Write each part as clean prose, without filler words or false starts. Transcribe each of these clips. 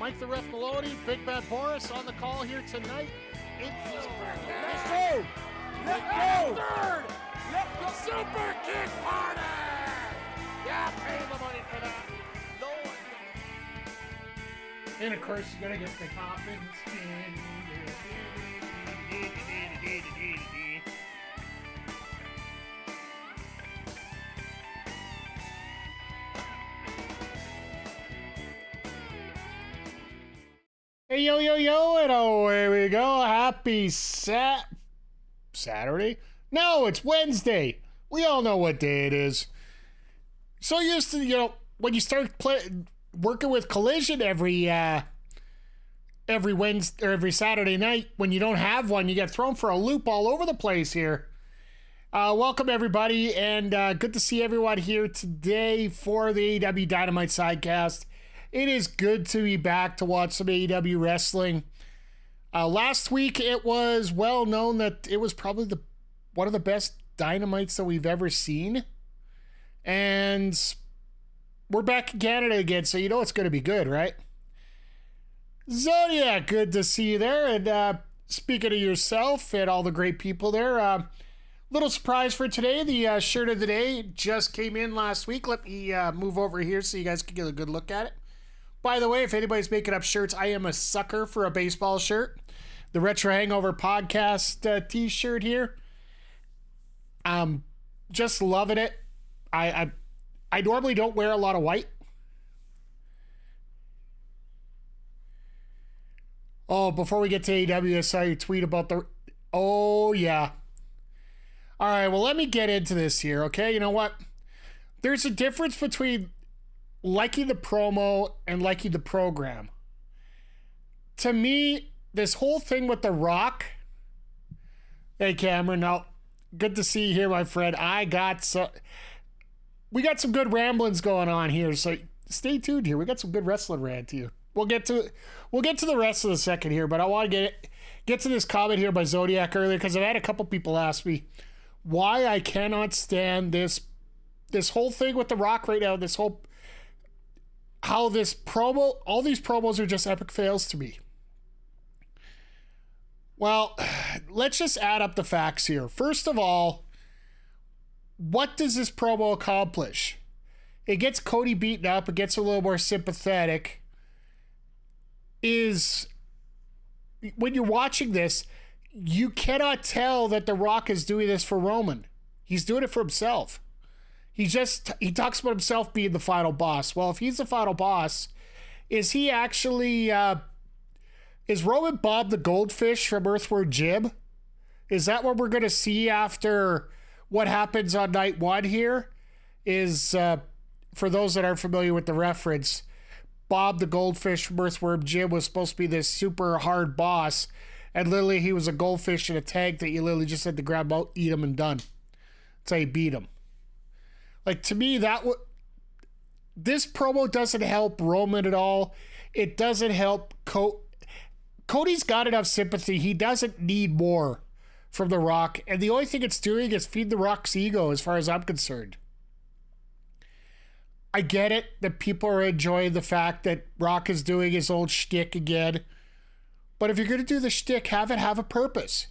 Mike the Ref Maloney, Big Bad Boris on the call here tonight. It's Let's go! Let's go! Third! Super Kick Party! Yeah, pay the money for that. No one. And of course, you gotta get the coffin spin. Hey, yo, yo, yo, and away we go. Happy Saturday? No, it's Wednesday. We all know what day it is. So used to, when you start working with Collision every Wednesday or every Saturday night, when you don't have one, you get thrown for a loop all over the place here. Welcome, everybody, and good to see everyone here today for the AEW Dynamite Sidecast. It is good to be back to watch some AEW wrestling. Last week, it was well known that it was probably one of the best Dynamites that we've ever seen. And we're back in Canada again, so you know it's going to be good, right? Zodiac, good to see you there. And speaking of yourself and all the great people there, little surprise for today. The shirt of the day just came in last week. Let me move over here so you guys can get a good look at it. By the way, if anybody's making up shirts, I am a sucker for a baseball shirt. The Retro Hangover Podcast t-shirt here. Just loving it. I normally don't wear a lot of white. Oh, before we get to AEW, I saw you tweet about the... Oh, yeah. All right, well, let me get into this here, okay? You know what? There's a difference between liking the promo and liking the program. To me, this whole thing with The Rock... Hey, Cameron, now, good to see you here, my friend. We got some good ramblings going on here, so stay tuned here. We got some good wrestling rant here. We'll get to the rest of the second here, but I want to get to this comment here by Zodiac earlier, because I've had a couple people ask me why I cannot stand this whole thing with The Rock right now, how this promo, all these promos are just epic fails to me. Well, let's just add up the facts here. First of all, what does this promo accomplish? It gets Cody beaten up. It gets a little more sympathetic. When you're watching this, you cannot tell that The Rock is doing this for Roman. He's doing it for himself. He talks about himself being the final boss. Well, if he's the final boss, is he actually... is Roman Bob the Goldfish from Earthworm Jim? Is that what we're going to see after what happens on night one here? Is, for those that aren't familiar with the reference, Bob the Goldfish from Earthworm Jim was supposed to be this super hard boss, and literally he was a goldfish in a tank that you literally just had to grab out, eat him, and done. That's how you beat him. Like, to me, this promo doesn't help Roman at all. It doesn't help Cody's got enough sympathy. He doesn't need more from The Rock. And the only thing it's doing is feed The Rock's ego, as far as I'm concerned. I get it that people are enjoying the fact that Rock is doing his old shtick again. But if you're going to do the shtick, have it have a purpose.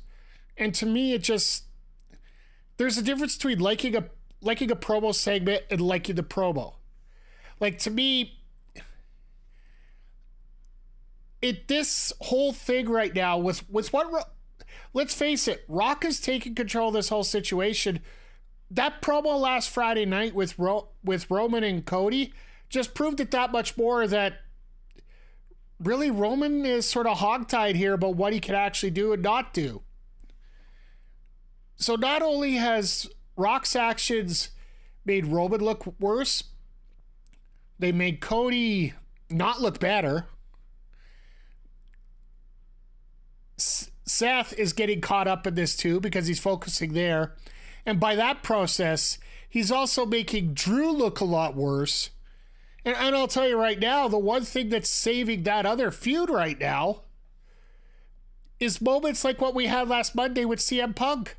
And to me, there's a difference between liking a promo segment and liking the promo. Like, to me, this whole thing right now with what, let's face it, Rock is taking control of this whole situation. That promo last Friday night with Roman and Cody just proved it that much more that really Roman is sort of hogtied here about what he can actually do and not do. So not only has Rock's actions made Roman look worse, they made Cody not look better. Seth is getting caught up in this too because he's focusing there. And by that process, he's also making Drew look a lot worse. And I'll tell you right now, the one thing that's saving that other feud right now is moments like what we had last Monday with CM Punk.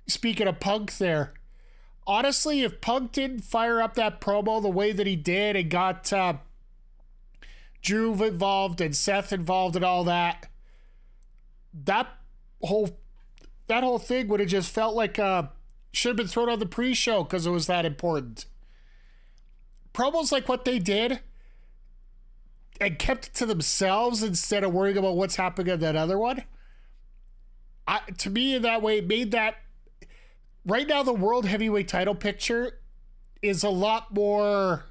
Speaking of Punk there, honestly, if Punk didn't fire up that promo the way that he did and got Drew involved and Seth involved and all that, that whole thing would have just felt like should have been thrown on the pre-show because it was that important. Promos like what they did and kept it to themselves instead of worrying about what's happening in that other one. To me, in that way, it made that... Right now, the World Heavyweight title picture is a lot more...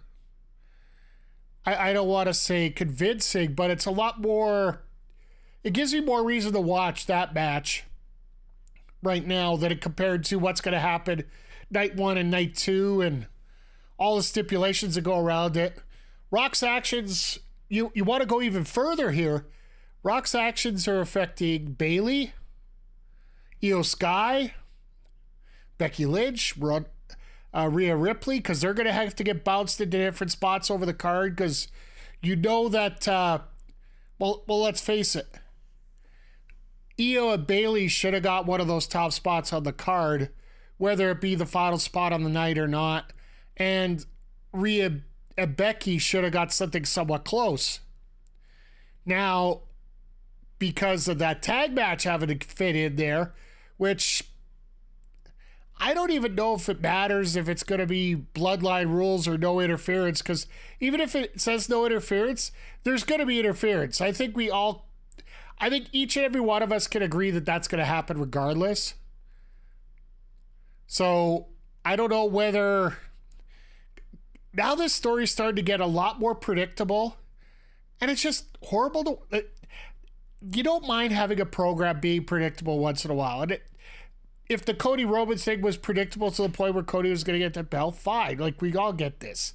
I don't want to say convincing, but it's a lot more... It gives me more reason to watch that match right now than it compared to what's going to happen night 1 and night 2 and all the stipulations that go around it. Rock's actions... You want to go even further here. Rock's actions are affecting Bayley, Io Sky, Becky Lynch, Rhea Ripley, because they're going to have to get bounced into different spots over the card because you know that, well, let's face it. Io and Bayley should have got one of those top spots on the card, whether it be the final spot on the night or not. And Rhea and Becky should have got something somewhat close. Now, because of that tag match having to fit in there, which I don't even know if it matters if it's going to be bloodline rules or no interference, because even if it says no interference, there's going to be interference. I think each and every one of us can agree that that's going to happen regardless. So I don't know whether... Now this story's starting to get a lot more predictable, and it's just horrible to... You don't mind having a program being predictable once in a while. And if the Cody Roman thing was predictable to the point where Cody was going to get the belt, fine. Like, we all get this.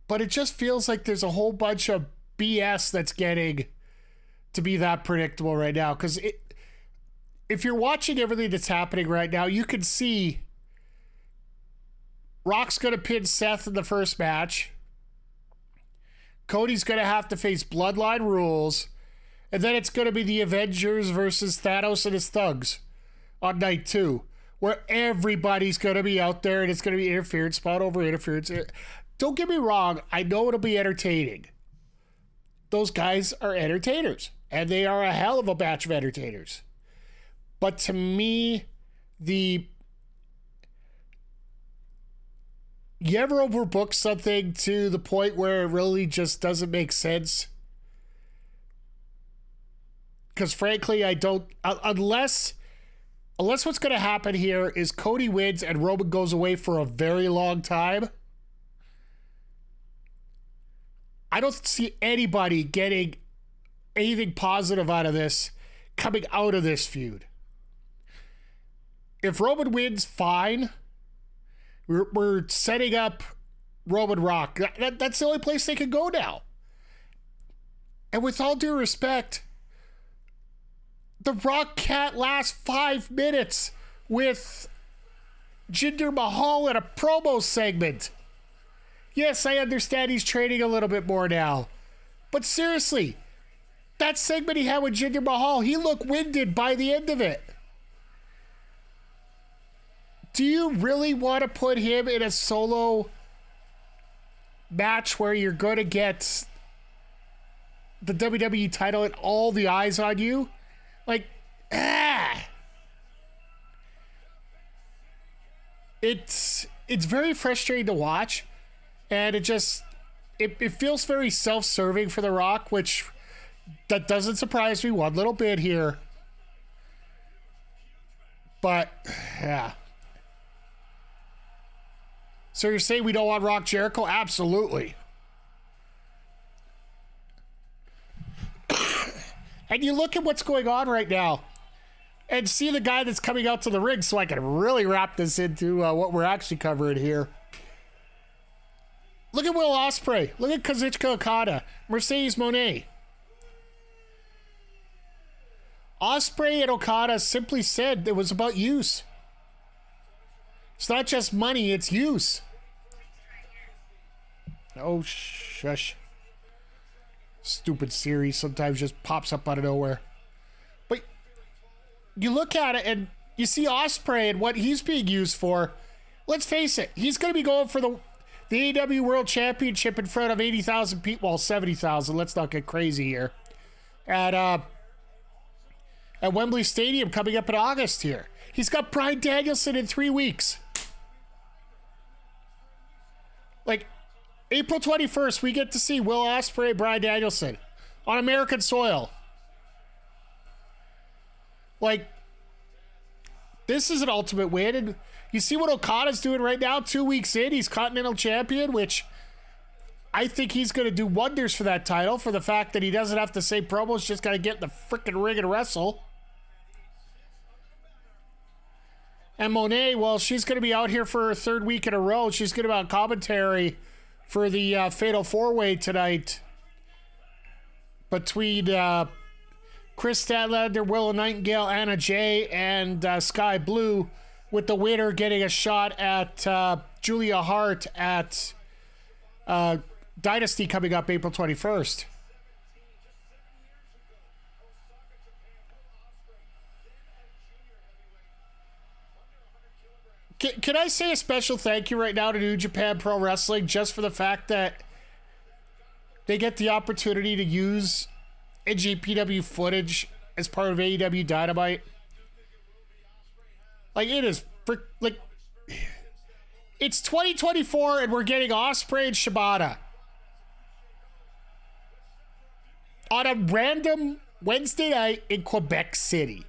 But it just feels like there's a whole bunch of BS that's getting to be that predictable right now. Because if you're watching everything that's happening right now, you can see Rock's going to pin Seth in the first match. Cody's going to have to face Bloodline rules. And then it's going to be the Avengers versus Thanos and his thugs on night 2, where everybody's going to be out there and it's going to be interference, spot over interference. Don't get me wrong. I know it'll be entertaining. Those guys are entertainers, and they are a hell of a batch of entertainers. But to me, you ever overbook something to the point where it really just doesn't make sense? Because frankly, I don't... Unless what's going to happen here is Cody wins and Roman goes away for a very long time, I don't see anybody getting anything positive out of this coming out of this feud. If Roman wins, fine. We're setting up Roman Rock. That's the only place they can go now. And with all due respect, The Rock can't last 5 minutes with Jinder Mahal in a promo segment. Yes, I understand he's training a little bit more now. But seriously, that segment he had with Jinder Mahal, he looked winded by the end of it. Do you really want to put him in a solo match where you're going to get the WWE title and all the eyes on you? Like, It's very frustrating to watch, and it feels very self-serving for The Rock, which that doesn't surprise me one little bit here. But, yeah. So you're saying we don't want Rock Jericho? Absolutely. And you look at what's going on right now and see the guy that's coming out to the ring, so I can really wrap this into what we're actually covering here. Look at Will Ospreay. Look at Kazuchika Okada. Mercedes Mone. Ospreay and Okada simply said it was about use. It's not just money, it's use. Oh, shush. Stupid series sometimes just pops up out of nowhere. But you look at it and you see Ospreay and what he's being used for. Let's face it, he's going to be going for the AEW World Championship in front of 80,000 people. Well, 70,000. Let's not get crazy here. At Wembley Stadium coming up in August here. He's got Bryan Danielson in 3 weeks. Like, April 21st, we get to see Will Ospreay, Bryan Danielson on American soil. Like, this is an ultimate win. And you see what Okada's doing right now, 2 weeks in. He's Continental Champion, which I think he's going to do wonders for that title for the fact that he doesn't have to say promos, just got to get in the freaking ring and wrestle. And Monet, well, she's going to be out here for her 3rd week in a row. She's going to be on commentary for the Fatal 4-Way tonight between Kris Statlander, Willow Nightengale, Anna Jay, and Skye Blue, with the winner getting a shot at Julia Hart at Dynasty coming up April 21st. Can I say a special thank you right now to New Japan Pro Wrestling just for the fact that they get the opportunity to use NJPW footage as part of AEW Dynamite? Like, it is like, it's 2024 and we're getting Ospreay and Shibata on a random Wednesday night in Quebec City.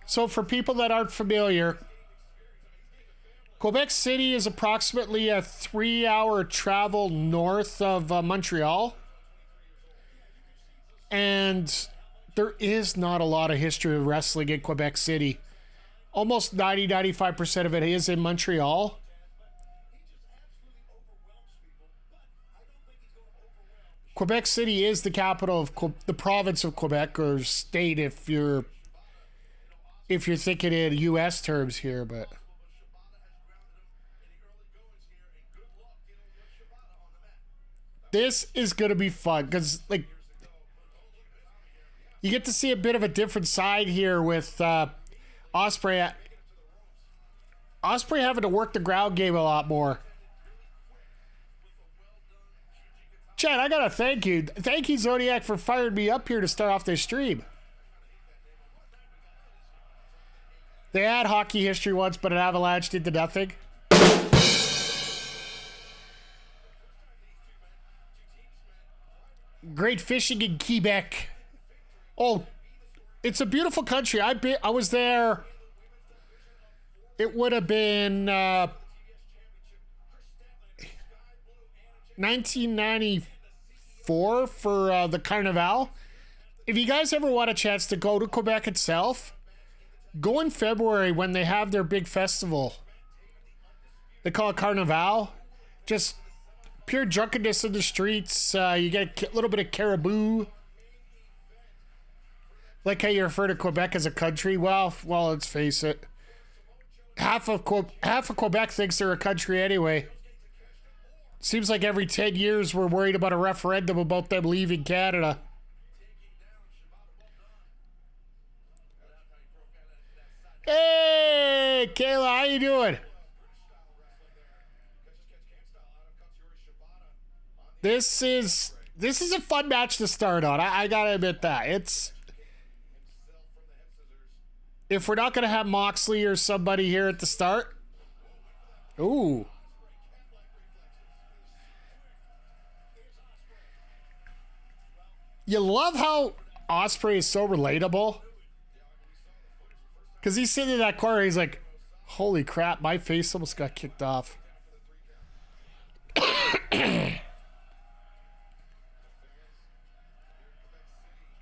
So for people that aren't familiar, Quebec City is approximately a 3-hour travel north of Montreal. And there is not a lot of history of wrestling in Quebec City. Almost 95% of it is in Montreal. Quebec City is the capital of the province of Quebec, or state if you're thinking in U.S. terms here, but this is going to be fun because, like, you get to see a bit of a different side here with Ospreay. Ospreay having to work the ground game a lot more. Chad, I gotta thank you. Thank you, Zodiac, for firing me up here to start off this stream. They had hockey history once, but an avalanche did to nothing. Great fishing in Quebec. Oh, it's a beautiful country. I was there. It would have been 1994 for the Carnival. If you guys ever want a chance to go to Quebec itself, go in February when they have their big festival. They call it Carnival. Just pure drunkenness in the streets. You get a little bit of caribou. Like how you refer to Quebec as a country. Well, let's face it. Half of Quebec thinks they're a country anyway. Seems like every 10 years we're worried about a referendum about them leaving Canada. Hey, Kayla, how you doing? This is a fun match to start on. I gotta admit that. If we're not gonna have Moxley or somebody here at the start. Ooh. You love how Ospreay is so relatable. Because he's sitting in that corner, he's like, holy crap, my face almost got kicked off.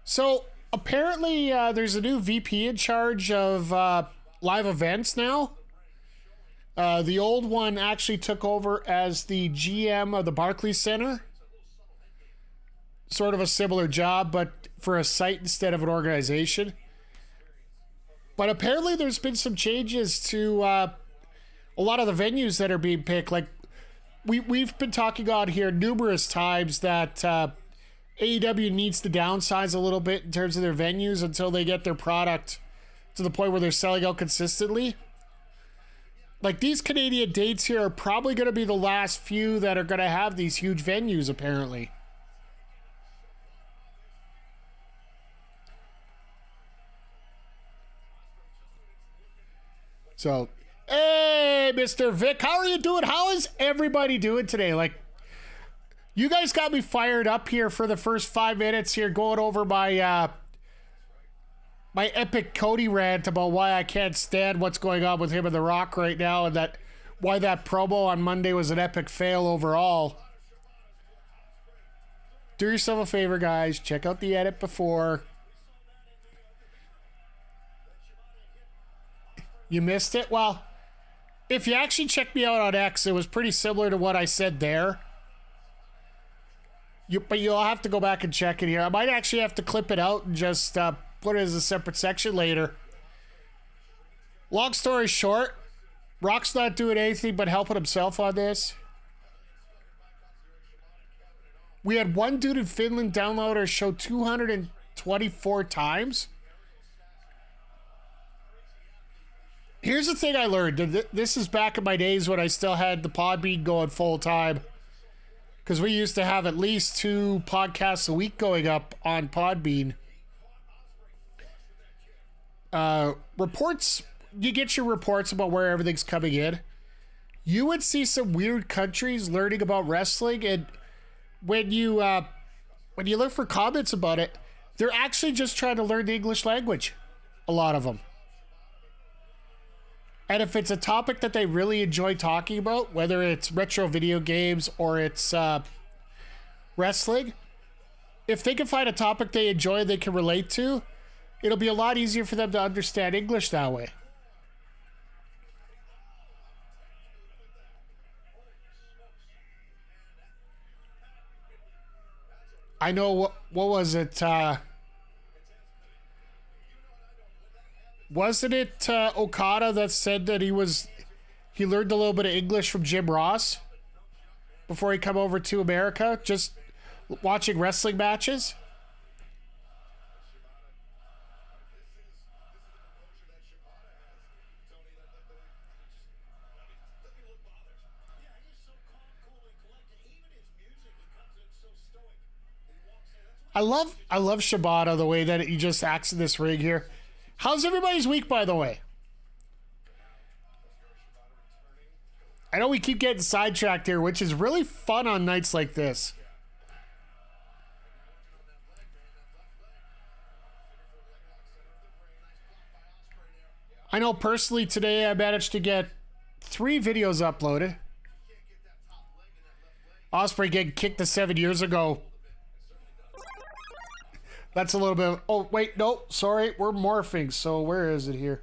So, apparently, there's a new VP in charge of live events now. The old one actually took over as the GM of the Barclays Center. Sort of a similar job, but for a site instead of an organization. But apparently there's been some changes to a lot of the venues that are being picked. Like, we've been talking on here numerous times that AEW needs to downsize a little bit in terms of their venues until they get their product to to the point where they're selling out consistently. Like, these Canadian dates here are probably going to be the last few that are going to have these huge venues, apparently. So, hey, Mr. Vic, how are you doing? How is everybody doing today? Like, you guys got me fired up here for the first 5 minutes here, going over my my epic Cody rant about why I can't stand what's going on with him and The Rock right now, and that why that promo on Monday was an epic fail overall. Do yourself a favor, guys. Check out the edit before. You missed it? Well, if you actually check me out on X, it was pretty similar to what I said there. But you'll have to go back and check it here. I might actually have to clip it out and just put it as a separate section later. Long story short, Rock's not doing anything but helping himself on this. We had one dude in Finland download our show 224 times. Here's the thing I learned. This is back in my days when I still had the Podbean going full time. Because we used to have at least 2 podcasts a week going up on Podbean. Reports, you get your reports about where everything's coming in. You would see some weird countries learning about wrestling, and when you look for comments about it, they're actually just trying to learn the English language. A lot of them. And if it's a topic that they really enjoy talking about, whether it's retro video games or it's wrestling, if they can find a topic they enjoy they can relate to, it'll be a lot easier for them to understand English that way. I know what was it? Wasn't it Okada that said that he learned a little bit of English from Jim Ross before he come over to America, just watching wrestling matches? I love Shibata, the way that he just acts in this ring here. How's everybody's week, by the way? I know we keep getting sidetracked here, which is really fun on nights like this. I know personally today I managed to get 3 videos uploaded. Ospreay getting kicked to 7 years ago. That's a little bit of, oh, wait, no, sorry, we're morphing, so where is it here?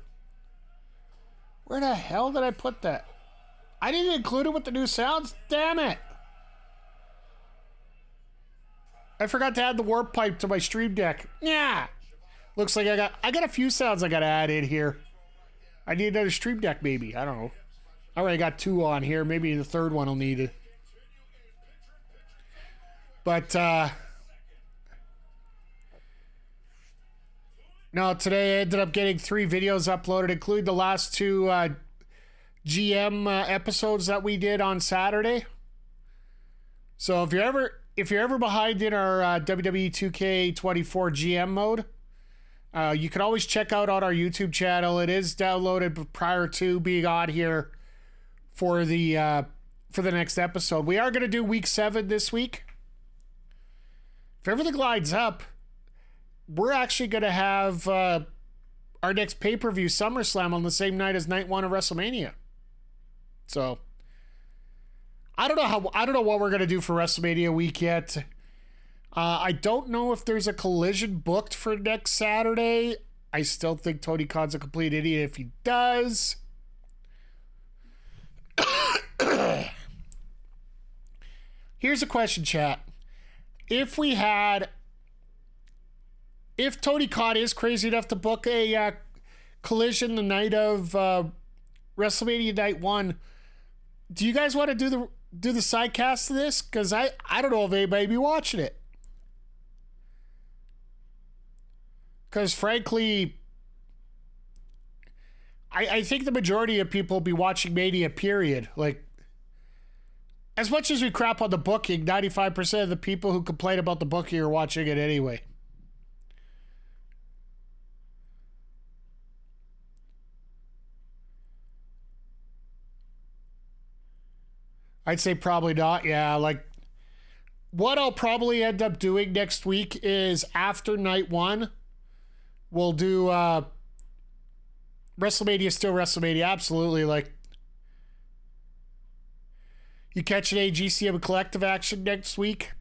Where the hell did I put that? I didn't include it with the new sounds? Damn it! I forgot to add the warp pipe to my stream deck. Yeah! Looks like I got a few sounds I gotta add in here. I need another stream deck, maybe. I don't know. I already got 2 on here. Maybe the third one will need it. But, no, today I ended up getting 3 videos uploaded, including the last 2 GM episodes that we did on Saturday. So if you're ever behind in our WWE 2K24 GM mode, you can always check out on our YouTube channel. It is downloaded prior to being on here for the next episode. We are going to do week 7 this week. If everything lines up, we're actually going to have our next pay-per-view SummerSlam on the same night as night 1 of WrestleMania. So I don't know what we're going to do for WrestleMania week yet. I don't know if there's a collision booked for next Saturday. I still think Tony Khan's a complete idiot if he does. Here's a question, chat. If Tony Khan is crazy enough to book a collision the night of WrestleMania Night 1, do you guys want to do the sidecast of this? Because I don't know if anybody be watching it. Because frankly, I think the majority of people will be watching Mania, period. Like, as much as we crap on the booking, 95% of the people who complain about the booking are watching it anyway. I'd say probably not. Yeah, like, what I'll probably end up doing next week is after night one, we'll do WrestleMania, still WrestleMania. Absolutely. Like, you catch an GCW collective action next week.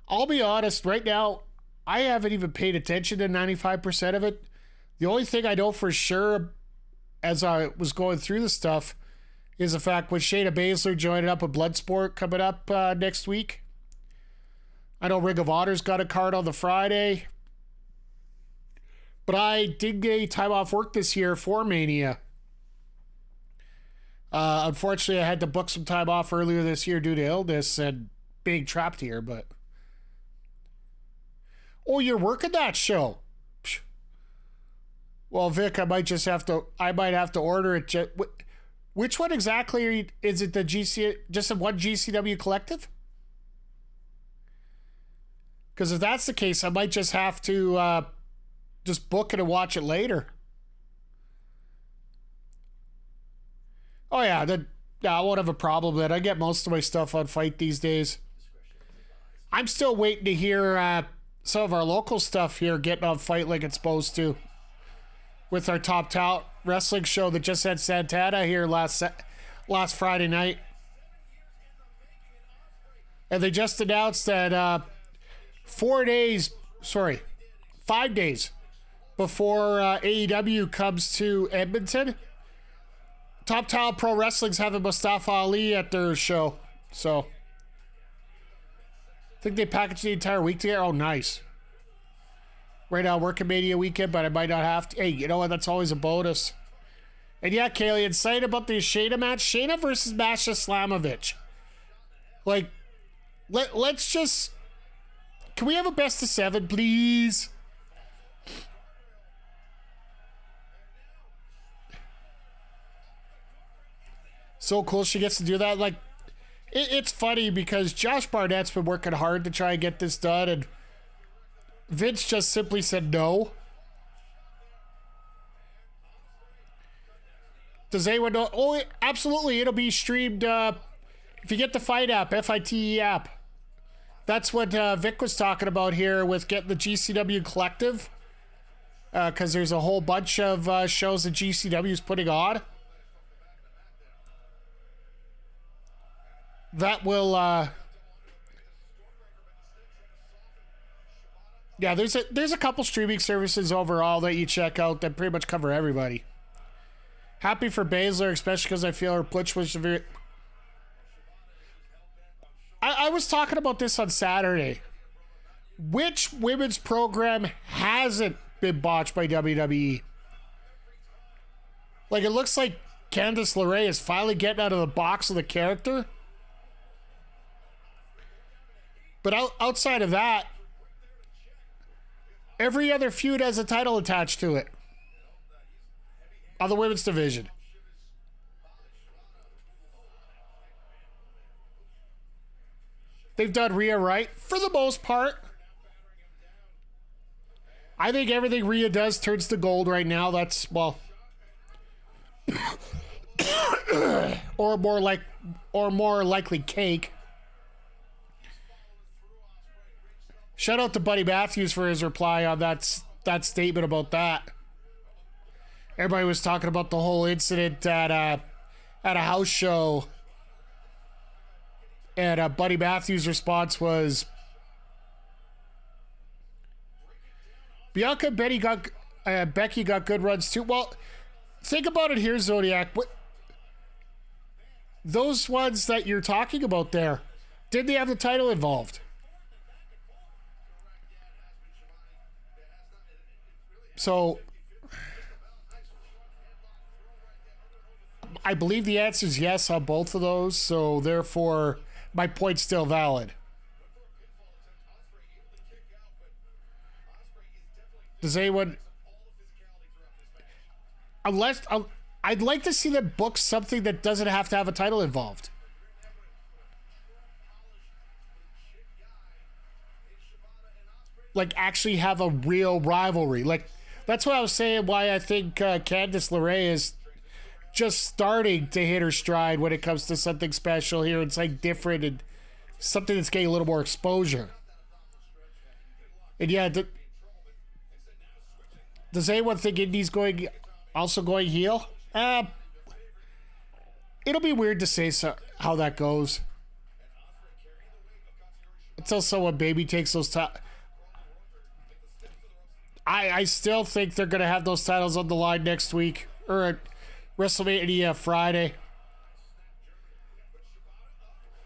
I'll be honest, right now, I haven't even paid attention to 95% of it. The only thing I know for sure as I was going through the stuff is the fact with Shayna Baszler joining up with Bloodsport coming up next week. I know Ring of Honor's got a card on the Friday. But I did get a time off work this year for Mania. Unfortunately, I had to book some time off earlier this year due to illness and being trapped here, but... Oh, you're working that show? Psh. Well, Vic, I might have to order it. Which one exactly are you, is it? The just one GCW collective? Because if that's the case, I might just have to just book it and watch it later. Oh yeah, I won't have a problem with that. I get most of my stuff on Fight these days. I'm still waiting to hear some of our local stuff here getting on Fight like it's supposed to. With our Top Talent Wrestling show that just had Santana here last Friday night. And they just announced that 5 days before AEW comes to Edmonton, Top Talent Pro Wrestling's having Mustafa Ali at their show. So, I think they packaged the entire week together. Oh, nice. Right now, working Mania weekend, but I might not have to. Hey, you know what? That's always a bonus. And yeah, Kaylee, excited about the Shayna match. Shayna versus Masha Slamovich. Like, let's just... Can we have a best of 7, please? So cool she gets to do that. Like, it's funny because Josh Barnett's been working hard to try and get this done, and Vince just simply said no. Does anyone know? Oh, absolutely. It'll be streamed if you get the Fight app, FITE app. That's what Vic was talking about here with getting the GCW collective. Because there's a whole bunch of shows that GCW is putting on. That will... Yeah, there's a couple streaming services overall that you check out that pretty much cover everybody. Happy for Baszler, especially because I feel her push was severe. I was talking about this on Saturday. Which women's program hasn't been botched by WWE? Like, it looks like Candice LeRae is finally getting out of the box of the character. But outside of that, every other feud has a title attached to it. On the women's division. They've done Rhea right for the most part. I think everything Rhea does turns to gold right now. That's, well... or more likely cake. Shout out to Buddy Matthews for his reply on that statement about that. Everybody was talking about the whole incident at a house show. And Buddy Matthews' response was, Bianca and Becky got good runs too. Well, think about it here, Zodiac. Those ones that you're talking about there, did they have the title involved? So, I believe the answer is yes on both of those, so therefore, my point's still valid. Does anyone... I'd like to see them book something that doesn't have to have a title involved. Like, actually have a real rivalry. Like, that's what I was saying, why I think Candice LeRae is just starting to hit her stride when it comes to something special here. It's like different and something that's getting a little more exposure. And yeah, does anyone think Indy's also going heel? It'll be weird to say how that goes. Until someone baby takes those titles. I still think they're going to have those titles on the line next week. Or at WrestleMania Friday.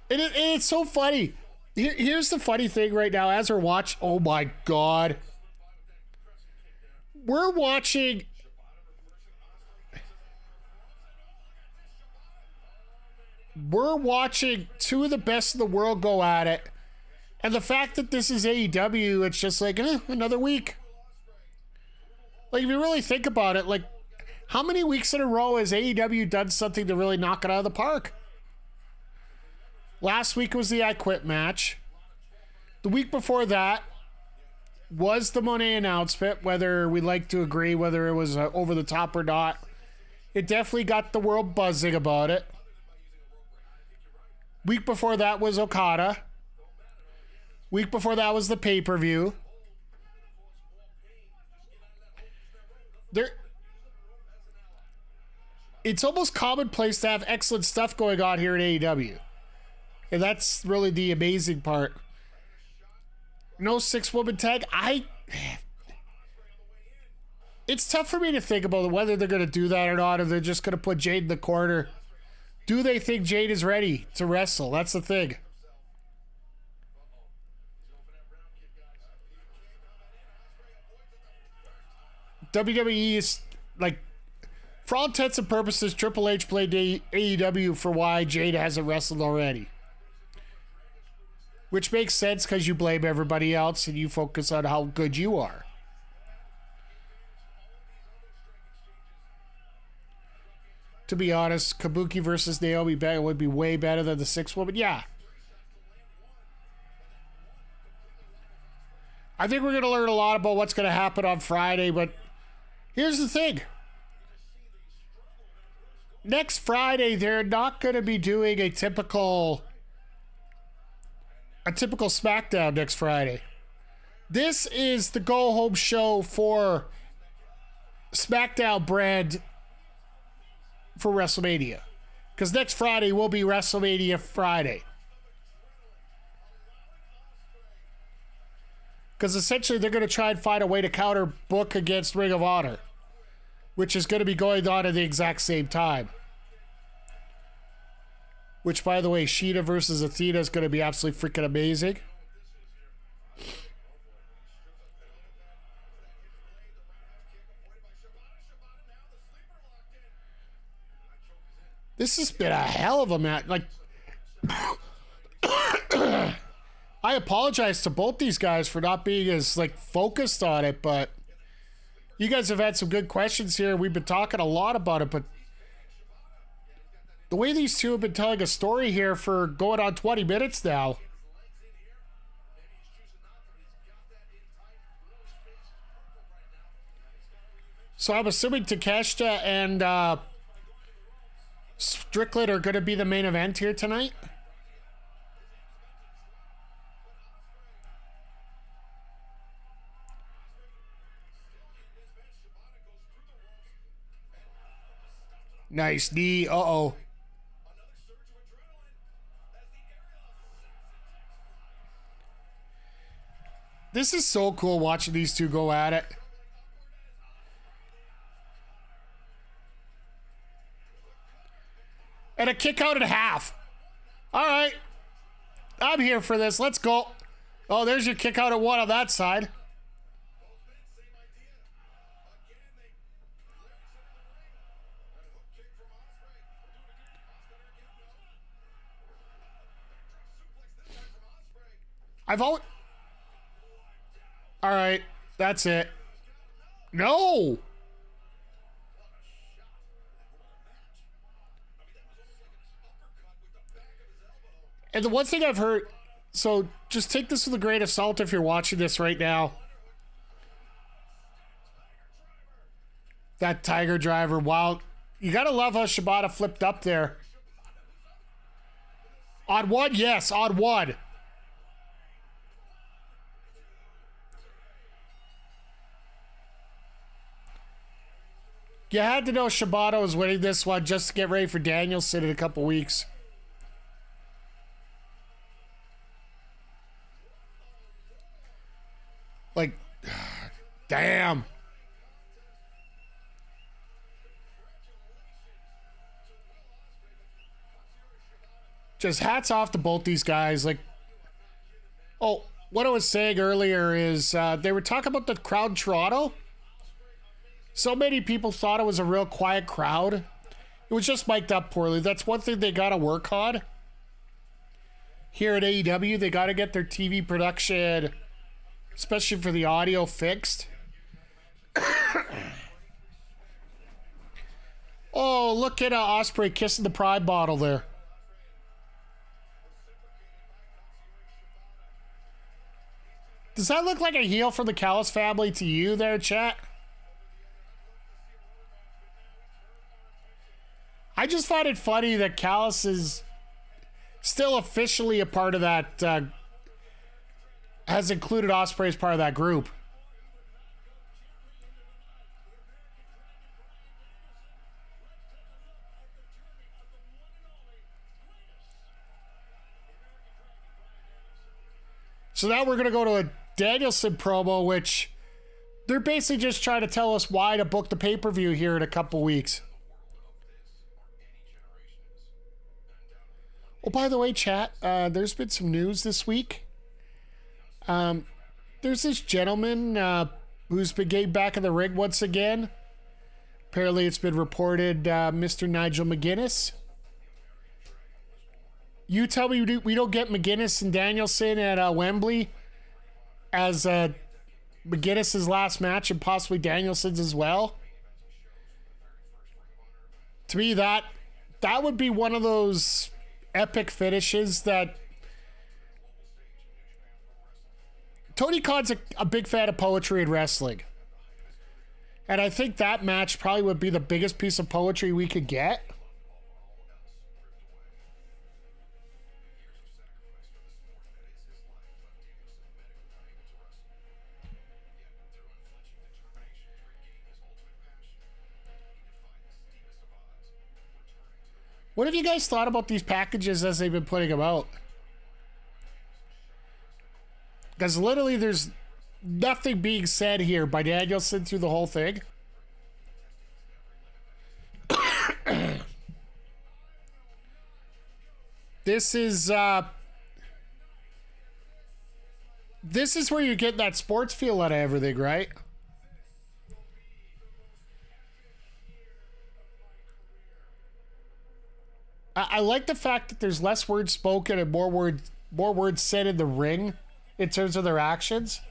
And it's so funny. Here's the funny thing right now. As we're watching... Oh my God. We're watching... two of the best in the world go at it. And the fact that this is AEW, it's just like, another week. Like, if you really think about it, like, how many weeks in a row has AEW done something to really knock it out of the park? Last week was the I Quit match. The week before that was the Monet announcement, whether we like to agree whether it was over the top or not. It definitely got the world buzzing about it. Week before that was Okada. Week before that was the pay-per-view. It's almost commonplace to have excellent stuff going on here at AEW. And that's really the amazing part. No 6-woman tag. It's tough for me to think about whether they're going to do that or not, or they're just going to put Jade in the corner. Do they think Jade is ready to wrestle? That's the thing. WWE is, like, for all intents and purposes, Triple H played AEW for why Jade hasn't wrestled already. Which makes sense because you blame everybody else and you focus on how good you are. To be honest, Kabuki versus Naomi would be way better than the 6-woman. Yeah. I think we're going to learn a lot about what's going to happen on Friday, but here's the thing. Next Friday, they're not going to be doing a typical SmackDown next Friday. This is the go-home show for SmackDown brand for WrestleMania. Because next Friday will be WrestleMania Friday. Because essentially they're going to try and find a way to counter book against Ring of Honor, which is going to be going on at the exact same time. Which, by the way, Sheeta versus Athena is going to be absolutely freaking amazing. This has been a hell of a match. Like, I apologize to both these guys for not being as, like, focused on it, but you guys have had some good questions here. We've been talking a lot about it, but the way these two have been telling a story here for going on 20 minutes now. So I'm assuming Takeshita and Strickland are going to be the main event here tonight. Nice knee. Uh-oh. This is so cool watching these two go at it. And a kick out at half. All right. I'm here for this. Let's go. Oh, there's your kick out at one on that side. All right. That's it. No. And the one thing I've heard, so just take this with a grain of salt if you're watching this right now. That Tiger Driver, wow. You got to love how Shibata flipped up there. On one, yes, on one. You had to know Shibata was winning this one just to get ready for Danielson in a couple weeks. Like, damn. Just hats off to both these guys. Like, oh, what I was saying earlier is they were talking about the crowd in Toronto. So many people thought it was a real quiet crowd. It was just mic'd up poorly. That's one thing they got to work on. Here at AEW, they got to get their TV production, especially for the audio, fixed. Oh, look at Ospreay kissing the Pride bottle there. Does that look like a heel from the Callis family to you there, chat? I just find it funny that Callis is still officially a part of that, has included Ospreay as part of that group. So now we're going to go to a Danielson promo, which they're basically just trying to tell us why to book the pay-per-view here in a couple weeks. Oh, by the way, chat, there's been some news this week. There's this gentleman who's been getting back in the ring once again. Apparently it's been reported, Mr. Nigel McGuinness. You tell me we don't get McGuinness and Danielson at Wembley as McGuinness's last match and possibly Danielson's as well. To me, that would be one of those epic finishes that Tony Khan's a big fan of poetry and wrestling. And I think that match probably would be the biggest piece of poetry we could get. What have you guys thought about these packages as they've been putting them out? Because literally there's nothing being said here by Danielson through the whole thing. This is where you get that sports feel out of everything, right? I like the fact that there's less words spoken and more words said in the ring in terms of their actions.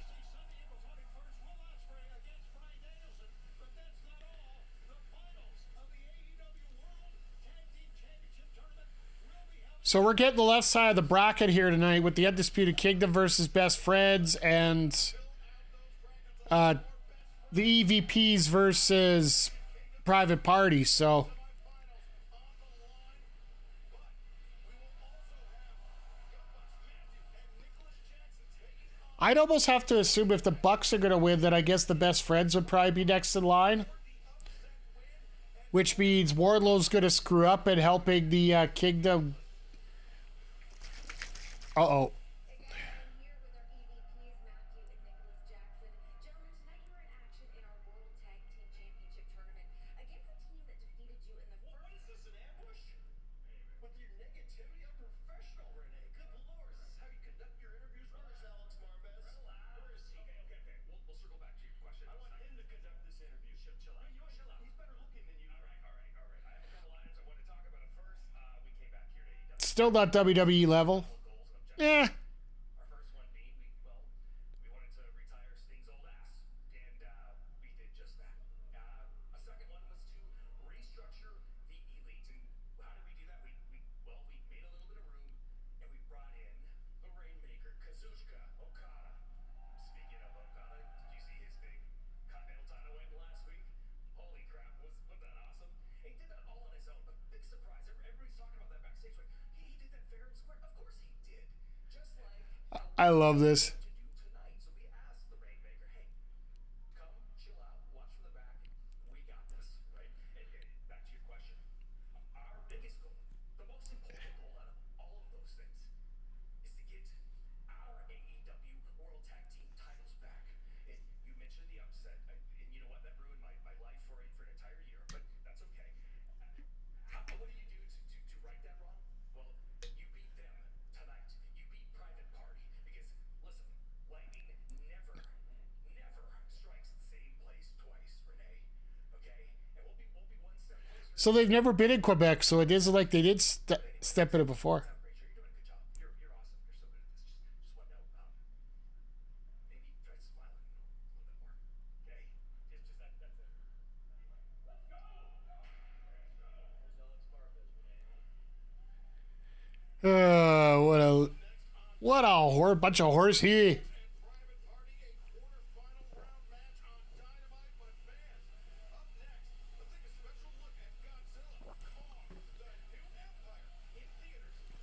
So we're getting the left side of the bracket here tonight with the Undisputed Kingdom versus Best Friends and the EVPs versus Private Party. So I'd almost have to assume if the Bucks are going to win, that I guess the Best Friends would probably be next in line. Which means Wardlow's going to screw up and helping the Kingdom. Uh-oh. Still not WWE level. Yeah. I love this. So they've never been in Quebec, so it isn't like they did step in it before. What a bunch of horse he.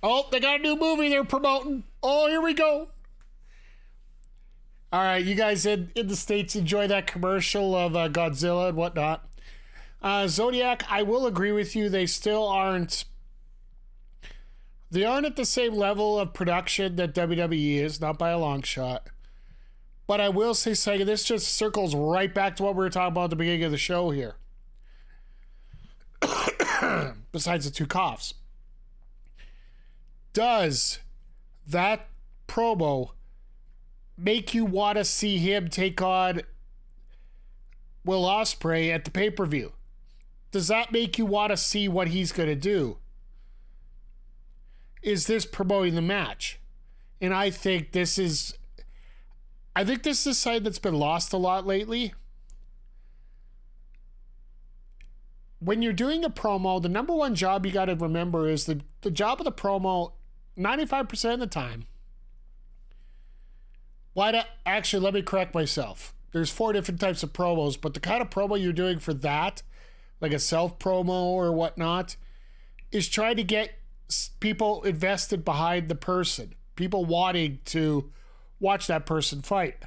Oh, they got a new movie they're promoting. Oh, here we go. All right, you guys in the States enjoy that commercial of Godzilla and whatnot. Zodiac, I will agree with you. They still aren't. They aren't at the same level of production that WWE is, not by a long shot. But I will say something, this just circles right back to what we were talking about at the beginning of the show here. Besides the two coughs. Does that promo make you want to see him take on Will Ospreay at the pay-per-view? Does that make you want to see what he's going to do? Is this promoting the match? And I think this is a side that's been lost a lot lately. When you're doing a promo, the number one job you got to remember is the job of the promo 95% of the time. Actually, let me correct myself. There's 4 different types of promos, but the kind of promo you're doing for that, like a self promo or whatnot, is trying to get people invested behind the person, people wanting to watch that person fight.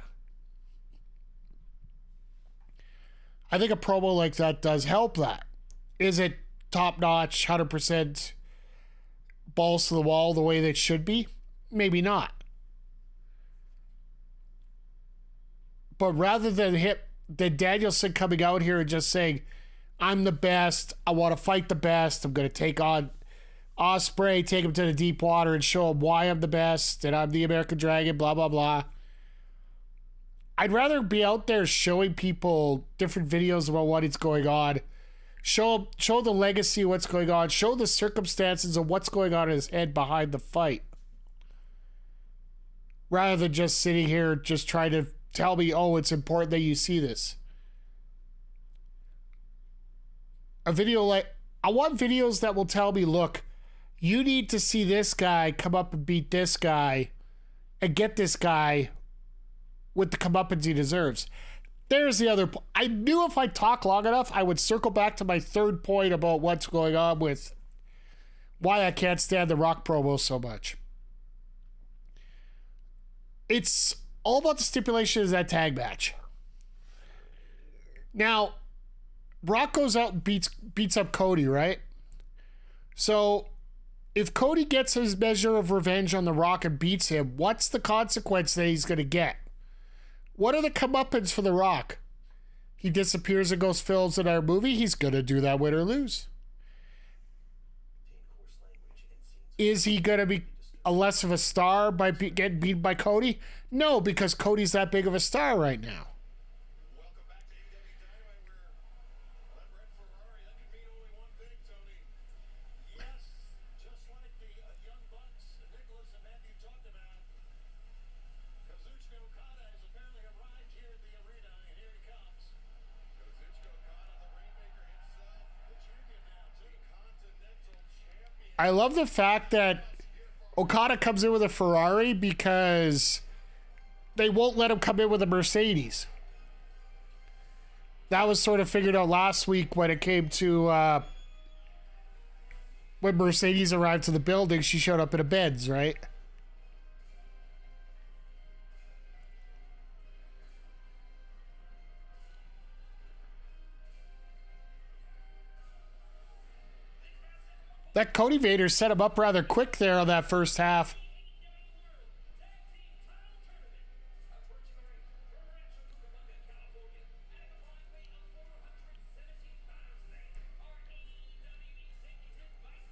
I think a promo like that does help that. Is it top notch, 100% balls to the wall the way that it should be? Maybe not. But rather than Danielson coming out here and just saying, I'm the best, I want to fight the best, I'm going to take on Ospreay, take him to the deep water and show him why I'm the best and I'm the American Dragon, blah, blah, blah. I'd rather be out there showing people different videos about what is going on. Show the legacy of what's going on. Show the circumstances of what's going on in his head behind the fight. Rather than just sitting here just trying to tell me, oh, it's important that you see this. I want videos that will tell me, look, you need to see this guy come up and beat this guy and get this guy with the comeuppance he deserves. There's the other point. I knew if I talk long enough, I would circle back to my third point about what's going on with why I can't stand the Rock promo so much. It's all about the stipulations of that tag match. Now, Rock goes out and beats up Cody, right? So, if Cody gets his measure of revenge on The Rock and beats him, what's the consequence that he's going to get? What are the comeuppance for The Rock? He disappears and goes films in our movie. He's going to do that, win or lose. Is he going to be a less of a star by getting beaten by Cody? No, because Cody's that big of a star right now. Welcome back to AEW Dynamite, where Red Ferrari, that could mean only one thing, Tony. Yes, just like the Young Bucks, Nicolas and Matthew talked about, Kazuchika Okada has apparently arrived here at the arena, and here he comes. Kazuchika Okada, the Rainmaker himself, the champion now, the Continental Champion. I love the fact that Okada comes in with a Ferrari because they won't let him come in with a Mercedes. That was sort of figured out last week when it came to when Mercedes arrived to the building. She showed up in a Benz, right? That Cody Vader set him up rather quick there on that first half.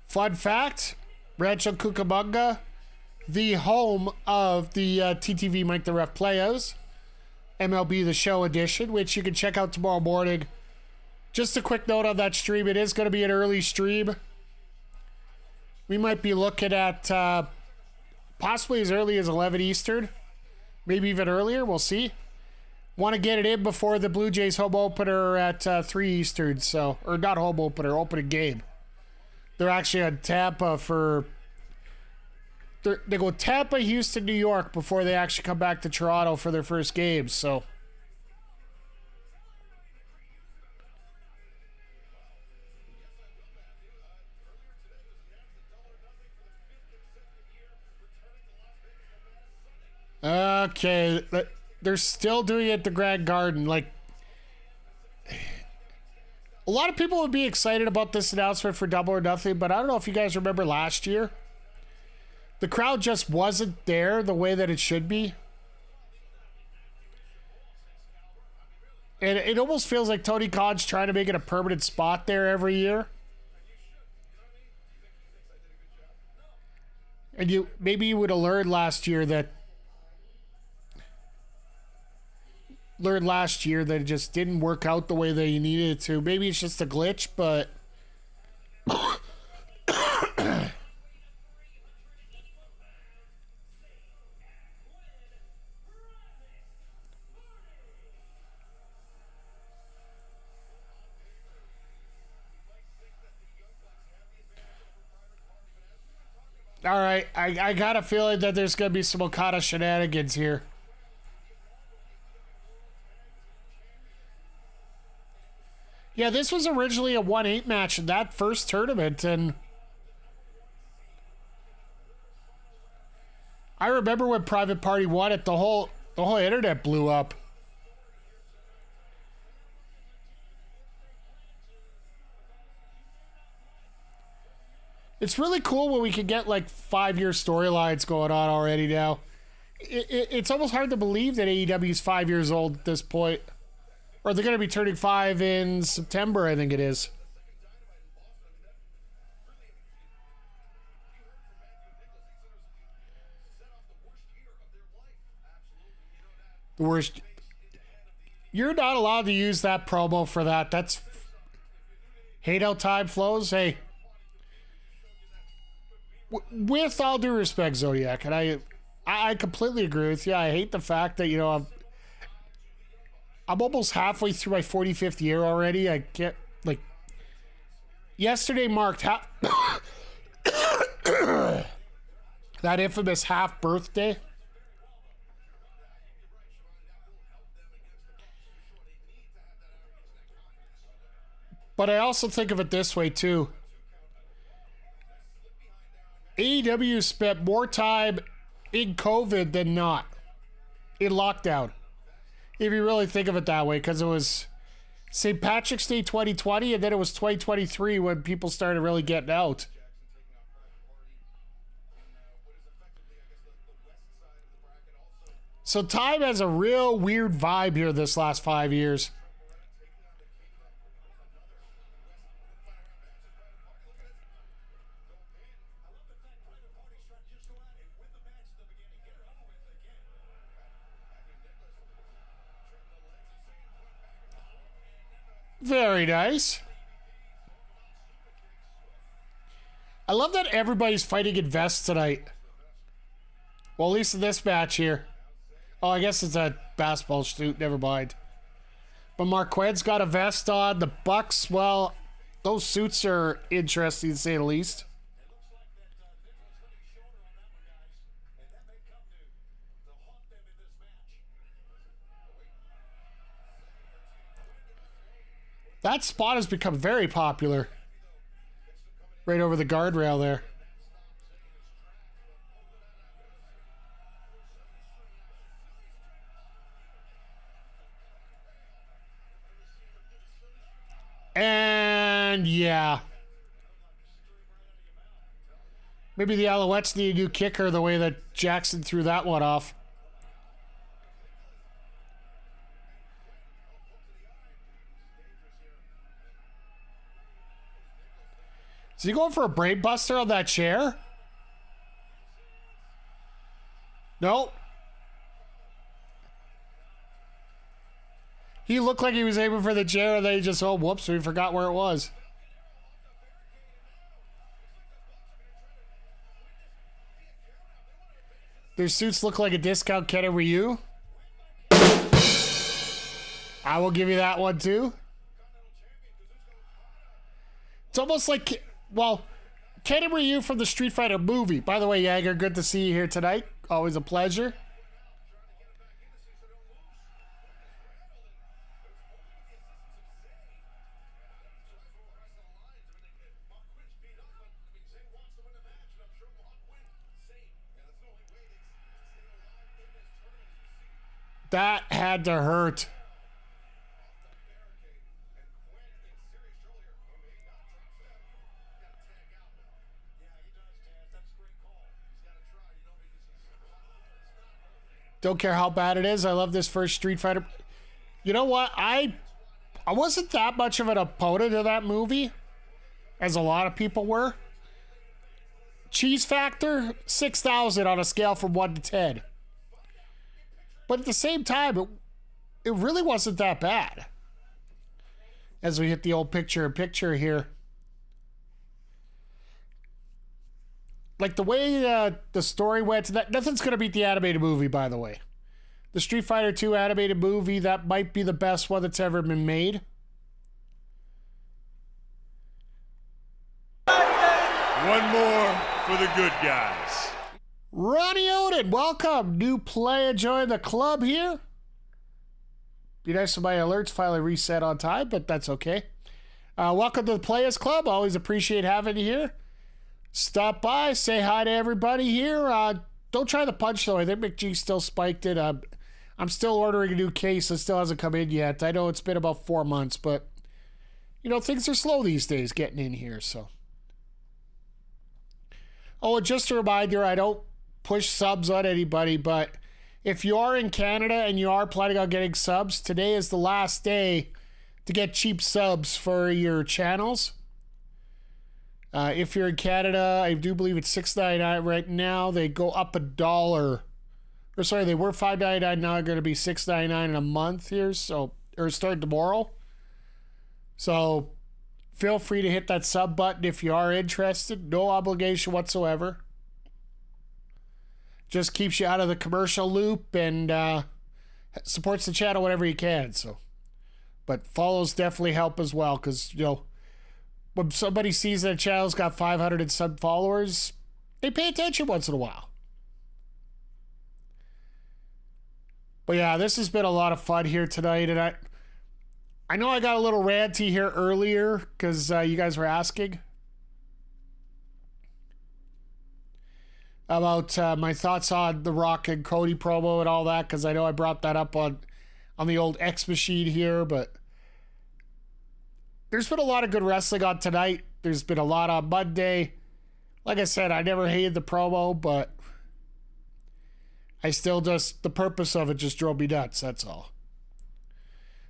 Fun fact, Rancho Cucamonga, the home of the TTV Mike the Ref Players, MLB The Show edition, which you can check out tomorrow morning. Just a quick note on that stream, it is going to be an early stream. We might be looking at possibly as early as 11 Eastern, maybe even earlier, we'll see. Want to get it in before the Blue Jays home opener at 3 Eastern, so, or not home opener, opening game. They're actually on Tampa for... They go Tampa, Houston, New York before they actually come back to Toronto for their first games, so... Okay, they're still doing it at the Grand Garden. Like, a lot of people would be excited about this announcement for Double or Nothing, but I don't know if you guys remember last year. The crowd just wasn't there the way that it should be. And it almost feels like Tony Khan's trying to make it a permanent spot there every year. And maybe you would have learned last year that it just didn't work out the way that you needed it to. Maybe it's just a glitch, but all right, I got a feeling that there's going to be some Okada shenanigans here. Yeah, this was originally a 1-8 match in that first tournament, and I remember when Private Party won it, the whole internet blew up. It's really cool when we can get like 5-year storylines going on already now. It's almost hard to believe that AEW is 5 years old at this point. Or they're going to be turning 5 in September, I think it is. The worst. You're not allowed to use that promo for that. That's hate how time flows. Hey, with all due respect, Zodiac, and I completely agree with you. I hate the fact that, you know, I'm almost halfway through my 45th year already. I can't, like, yesterday marked that infamous half birthday. But I also think of it this way too. AEW spent more time in COVID than not. In lockdown. If you really think of it that way, because it was St. Patrick's Day 2020, and then it was 2023 when people started really getting out. So time has a real weird vibe here this last 5 years. Very nice. I love that everybody's fighting in vests tonight. Well, at least in this match here. Oh, I guess it's a basketball suit. Never mind. But Marquez got a vest on. The Bucks, well, those suits are interesting to say the least. That spot has become very popular. Right over the guardrail there. And yeah. Maybe the Alouettes need a new kicker the way that Jackson threw that one off. Is he going for a brain buster on that chair? Nope. He looked like he was aiming for the chair, and then he just, oh, whoops, we forgot where it was. Their suits look like a discount Ken and Ryu. I will give you that one, too. It's almost like, well, Ken and Ryu from the Street Fighter movie. By the way, Jagger, good to see you here tonight. Always a pleasure. That had to hurt. Don't care how bad it is. I love this first Street Fighter. You know what? I wasn't that much of an opponent of that movie, as a lot of people were. Cheese factor, 6,000 on a scale from 1 to 10. But at the same time, it really wasn't that bad. As we hit the old picture-in-picture here. Like the way the story went, nothing's going to beat the animated movie, by the way. The Street Fighter 2 animated movie, that might be the best one that's ever been made. One more for the good guys. Ronnie Oden, welcome. New player join the club here. Be nice if my alerts finally reset on time, but that's okay. Welcome to the Players Club. Always appreciate having you here. Stop by, say hi to everybody here. Don't try the punch, though. I think McG still spiked it. I'm still ordering a new case. It still hasn't come in yet. I know it's been about 4 months, but, you know, things are slow these days getting in here, so. Oh, and just a reminder, I don't push subs on anybody, but if you are in Canada and you are planning on getting subs, today is the last day to get cheap subs for your channels. If you're in Canada, I do believe it's $6.99 right now. They go up $1. Or sorry, they were $5.99, now they're going to be $6.99 in a month here, so, or starting tomorrow. So feel free to hit that sub button if you are interested. No obligation whatsoever. Just keeps you out of the commercial loop and supports the channel whenever you can. So, but follows definitely help as well, because, you know, when somebody sees that a channel's got 500 and sub followers, they pay attention once in a while. But yeah, this has been a lot of fun here tonight, and I know I got a little ranty here earlier because you guys were asking about my thoughts on the Rock and Cody promo and all that, because I know I brought that up on the old X machine here, but there's been a lot of good wrestling on tonight. There's been a lot on Monday. Like I said, I never hated the promo, but I still just, the purpose of it just drove me nuts, that's all.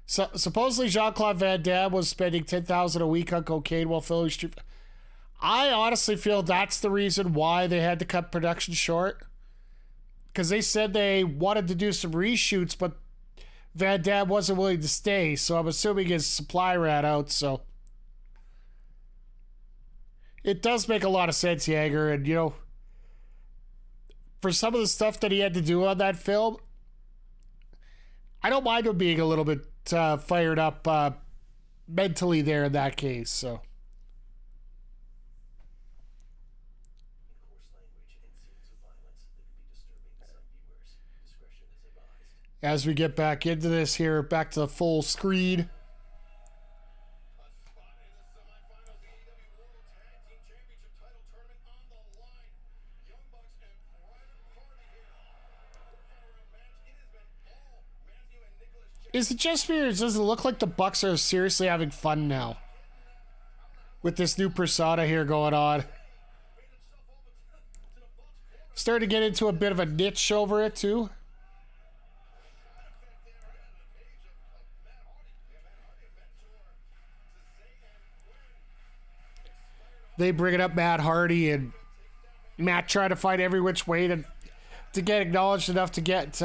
So supposedly Jean-Claude Van Damme was spending $10,000 a week on cocaine while filming Street. I honestly feel that's the reason why they had to cut production short. Because they said they wanted to do some reshoots, but Van Damme wasn't willing to stay. So I'm assuming his supply ran out. So it does make a lot of sense, Jaeger. And, you know, for some of the stuff that he had to do on that film, I don't mind him being a little bit fired up mentally there in that case. So. As we get back into this here, back to the full screen. Is it just me, or does it look like the Bucks are seriously having fun now with this new persona here going on? Starting to get into a bit of a niche over it, too. They bring it up Matt Hardy, and Matt trying to find every which way to get acknowledged enough to get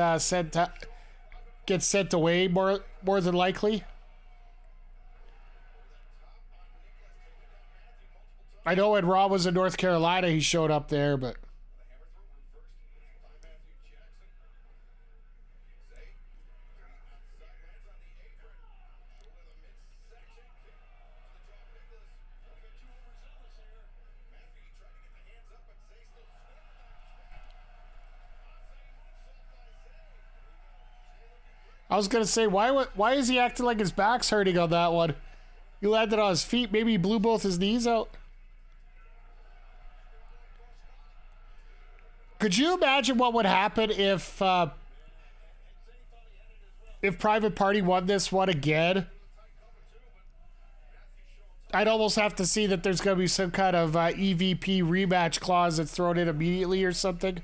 sent away more than likely. I know when Raw was in North Carolina, he showed up there, but I was gonna say, why is he acting like his back's hurting on that one? He landed on his feet. Maybe he blew both his knees out. Could you imagine what would happen if Private Party won this one again? I'd almost have to see that there's going to be some kind of EVP rematch clause that's thrown in immediately or something.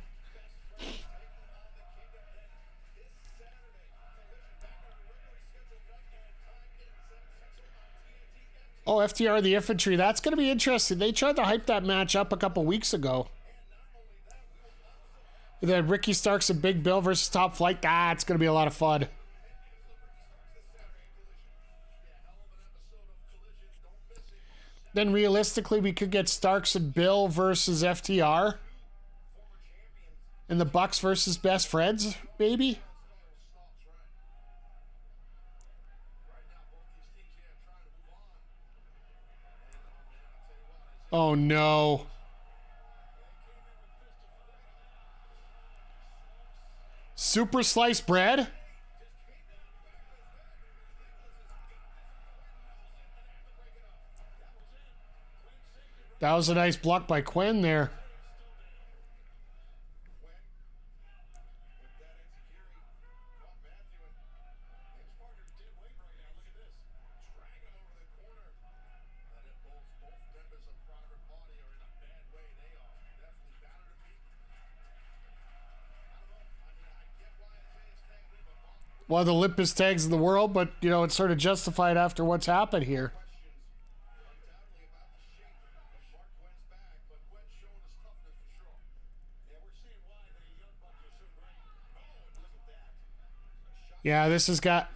Oh, FTR the Infantry. That's going to be interesting. They tried to hype that match up a couple weeks ago. And then Ricky Starks and Big Bill versus Top Flight. It's going to be a lot of fun. Then realistically, we could get Starks and Bill versus FTR. And the Bucks versus Best Friends, maybe? Oh no. Super sliced bread? That was a nice block by Quinn there. One of the limpest tags in the world, but, you know, it's sort of justified after what's happened here. Yeah, this has got...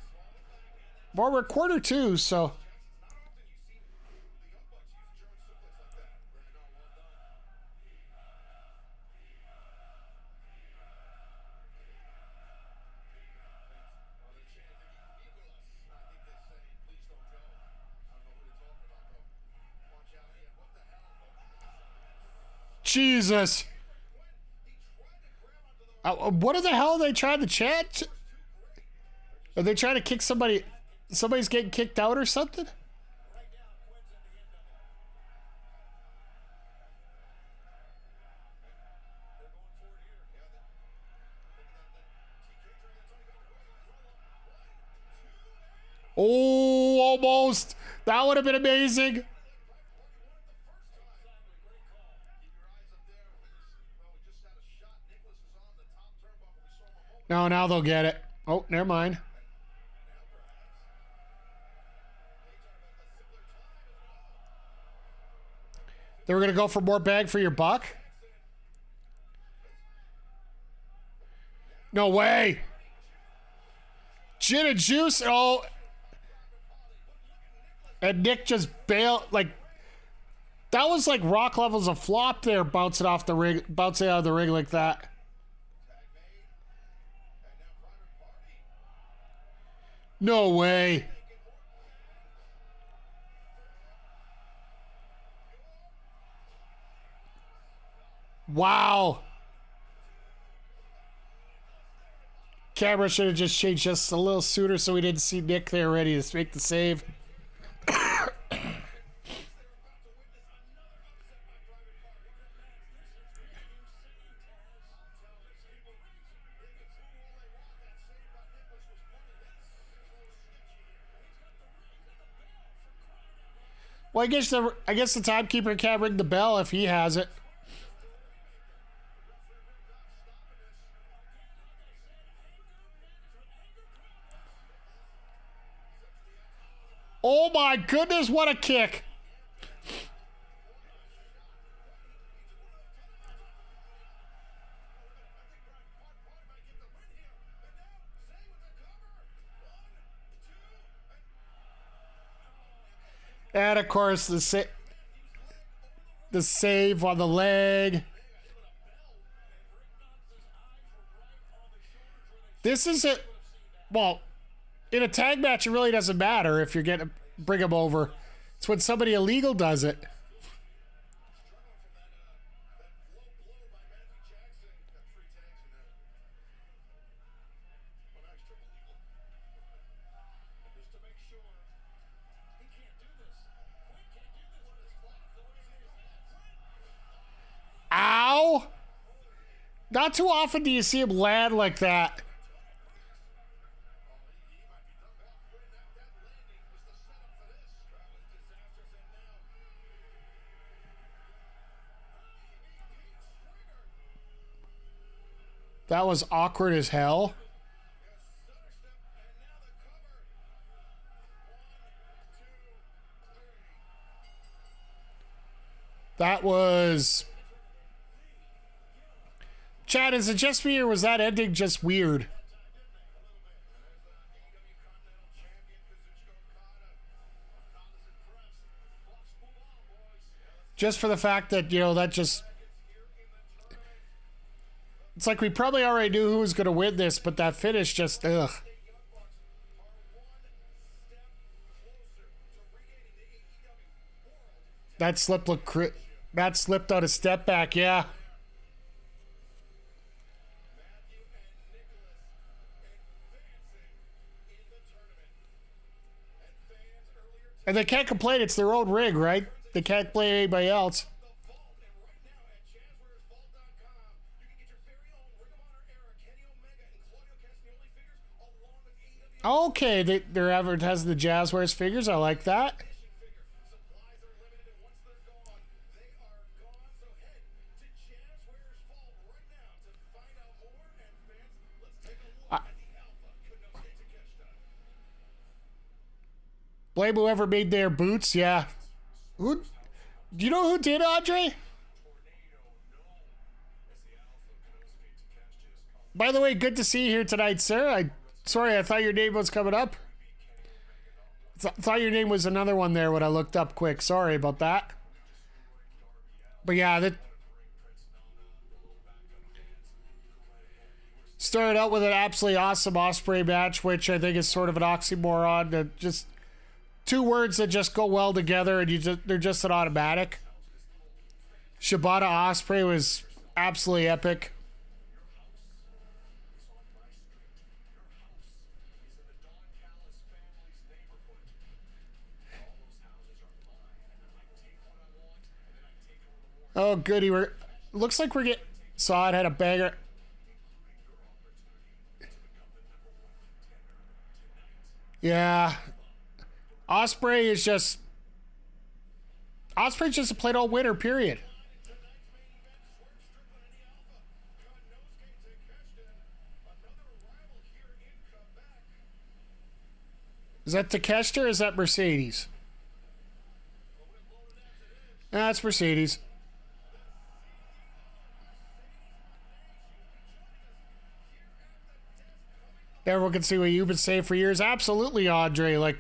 Well, we're quarter two, so... Jesus. What the hell are they trying to chant? Are they trying to kick somebody? Somebody's getting kicked out or something? Oh, almost. That would have been amazing. No, now they'll get it. Oh, never mind. They were going to go for more bang for your buck? No way. Gin and juice. Oh. And Nick just bailed. Like, that was like rock levels of flop there, bouncing off the ring, bouncing out of the ring like that. No way. Wow. Camera should have just changed just a little sooner so we didn't see Nick there ready to make the save. Well, I guess the timekeeper can't ring the bell if he has it. Oh my goodness, what a kick. And of course, the save on the leg. This is it. Well, in a tag match, it really doesn't matter if you're getting bring them over. It's when somebody illegal does it. Ow! Not too often do you see him land like that. That was awkward as hell. That was... Chad, is it just me or was that ending just weird? Just for the fact that, you know, that just... It's like we probably already knew who was going to win this, but that finish just, ugh. That slip looked... That slipped on a step back, yeah. And they can't complain. It's their own rig, right? They can't blame anybody else. Okay, they're advertising the Jazzwares figures. I like that. Blame whoever made their boots, yeah. Who? Do you know who did, Andre? By the way, good to see you here tonight, sir. Sorry, I thought your name was coming up. Thought your name was another one there when I looked up quick. Sorry about that. But yeah, that started out with an absolutely awesome Ospreay match, which I think is sort of an oxymoron. That just two words that just go well together, and they're just an automatic. Shibata Ospreay was absolutely epic. Oh, goody. Looks like we're getting... Saw it had a banger. Yeah. Ospreay is just... Ospreay's just a plain old winner, period. Is that Takeshita or is that Mercedes? That's Mercedes. Everyone can see what you've been saying for years. Absolutely, Andre. Like,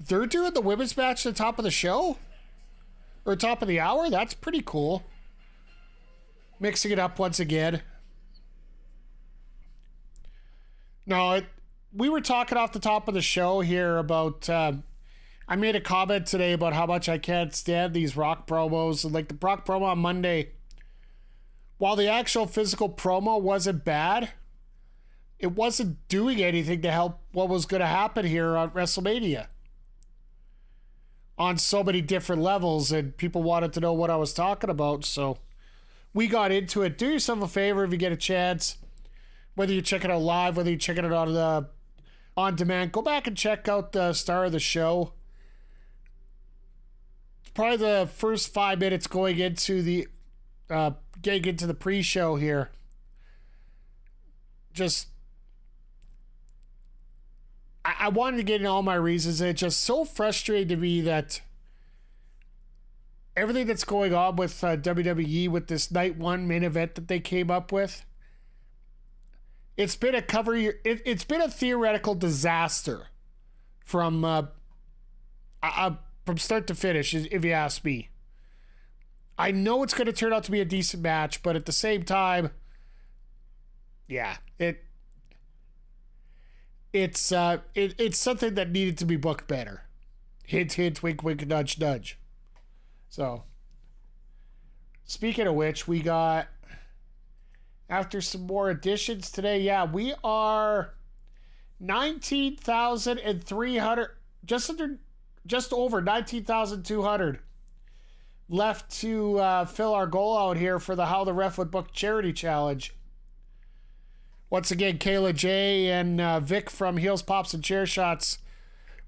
they're doing the women's match at the top of the show? Or top of the hour? That's pretty cool. Mixing it up once again. No, we were talking off the top of the show here about... I made a comment today about how much I can't stand these Rock promos. And like the Brock promo on Monday, while the actual physical promo wasn't bad, it wasn't doing anything to help what was going to happen here on WrestleMania. On so many different levels, and people wanted to know what I was talking about, so we got into it. Do yourself a favor if you get a chance, whether you check it out live, whether you check it out on demand, go back and check out the star of the show. Probably the first 5 minutes going into the getting into the pre-show here. Just I wanted to get in all my reasons. It's just so frustrating to me that everything that's going on with WWE with this night one main event that they came up with, it's been it's been a theoretical disaster from start to finish, if you ask me. I know it's going to turn out to be a decent match, but at the same time, yeah, it's something that needed to be booked better. Hint, hint, wink, wink, nudge, nudge. So, speaking of which, we got, after some more additions today, yeah, we are 19,300, just over 19,200 left to fill our goal out here for the How the Ref Would Book Charity Challenge. Once again, Kayla J and Vic from Heels, Pops, and Chair Shots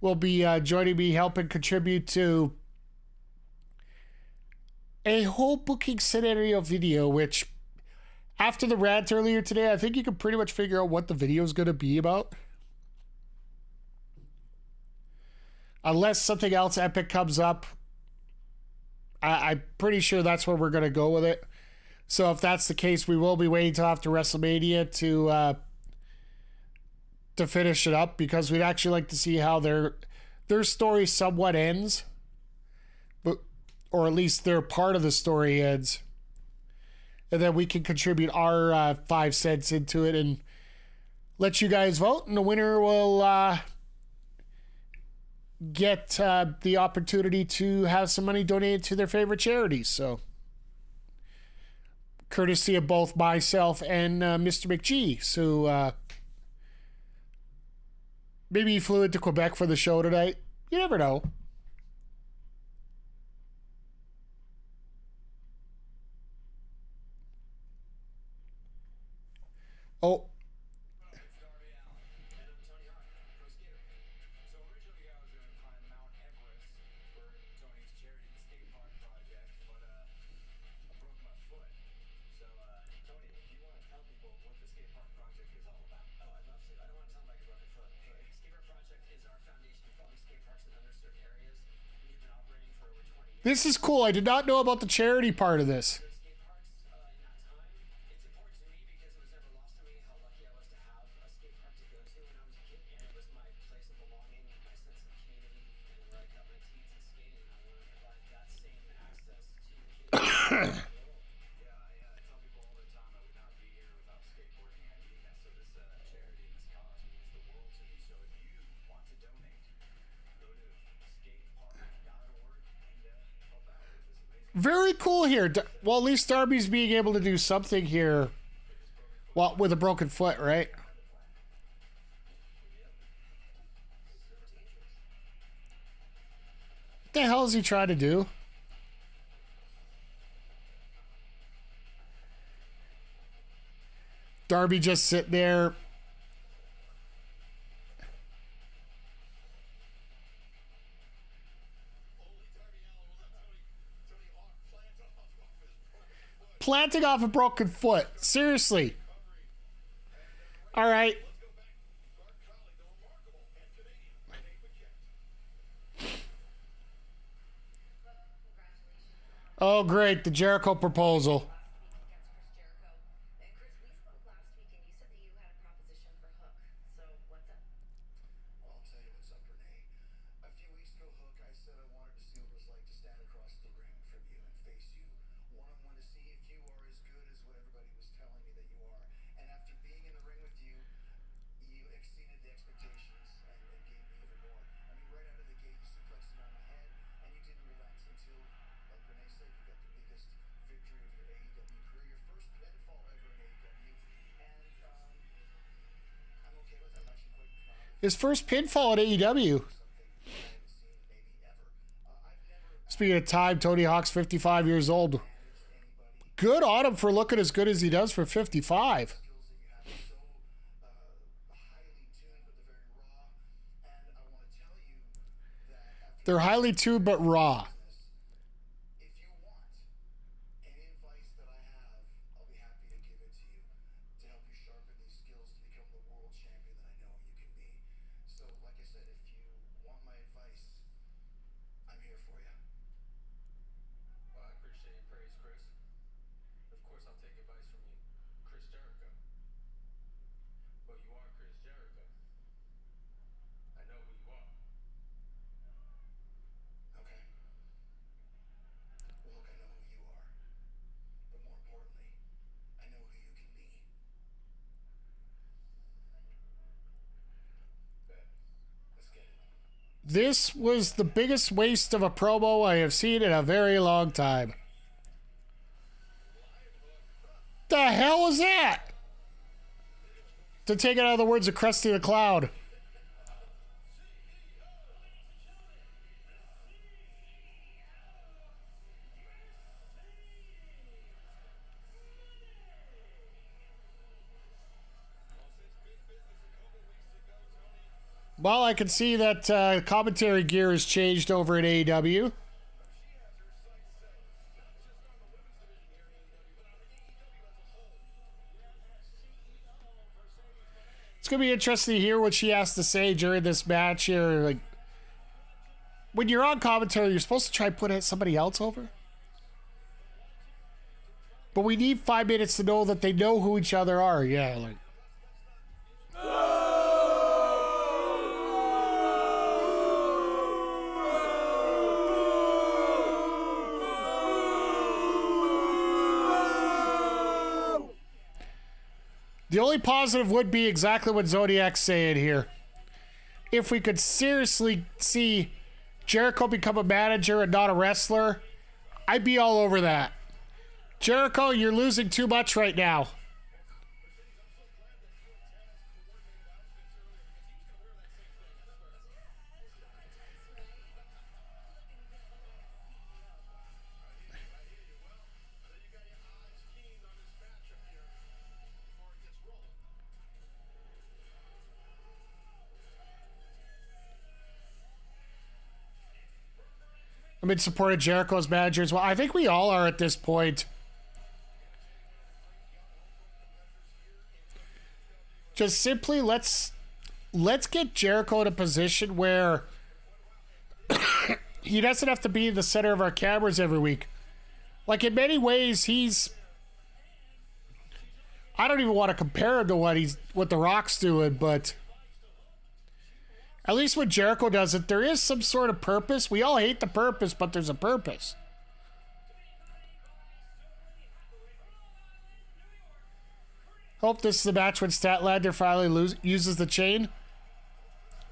will be joining me, helping contribute to a whole booking scenario video, which, after the rant earlier today, I think you can pretty much figure out what the video is going to be about. Unless something else epic comes up, I'm pretty sure that's where we're going to go with it. So if that's the case, we will be waiting till after WrestleMania to finish it up, because we'd actually like to see how their story somewhat ends, or at least their part of the story ends, and then we can contribute our 5 cents into it and let you guys vote, and the winner will get the opportunity to have some money donated to their favorite charities. So, courtesy of both myself and Mr. McGee. So, maybe he flew into Quebec for the show tonight. You never know. Oh. This is cool. I did not know about the charity part of this. Very cool here. Well, at least Darby's being able to do something here, well, with a broken foot, right? What the hell is he trying to do? Darby just sitting there. Planting off a broken foot. Seriously. All right. Oh, great. The Jericho proposal. His first pinfall at AEW. Speaking of time, Tony Hawk's 55 years old. Good on him for looking as good as he does for 55. They're highly tuned but raw. This was the biggest waste of a promo I have seen in a very long time. The hell was that? To take it out of the words of Krusty the Clown. Well, I can see that commentary gear has changed over at AEW. It's going to be interesting to hear what she has to say during this match here. Like, when you're on commentary, you're supposed to try and put somebody else over. But we need 5 minutes to know that they know who each other are. Yeah, like. The only positive would be exactly what Zodiac's saying here. If we could seriously see Jericho become a manager and not a wrestler, I'd be all over that. Jericho, you're losing too much right now. I'm in support of Jericho's manager as well. I think we all are at this point. Just simply let's get Jericho in a position where he doesn't have to be in the center of our cameras every week. Like, in many ways, I don't even want to compare him to what The Rock's doing, but at least when Jericho does it, there is some sort of purpose. We all hate the purpose, but there's a purpose. Hope this is the match when Statlander finally uses the chain.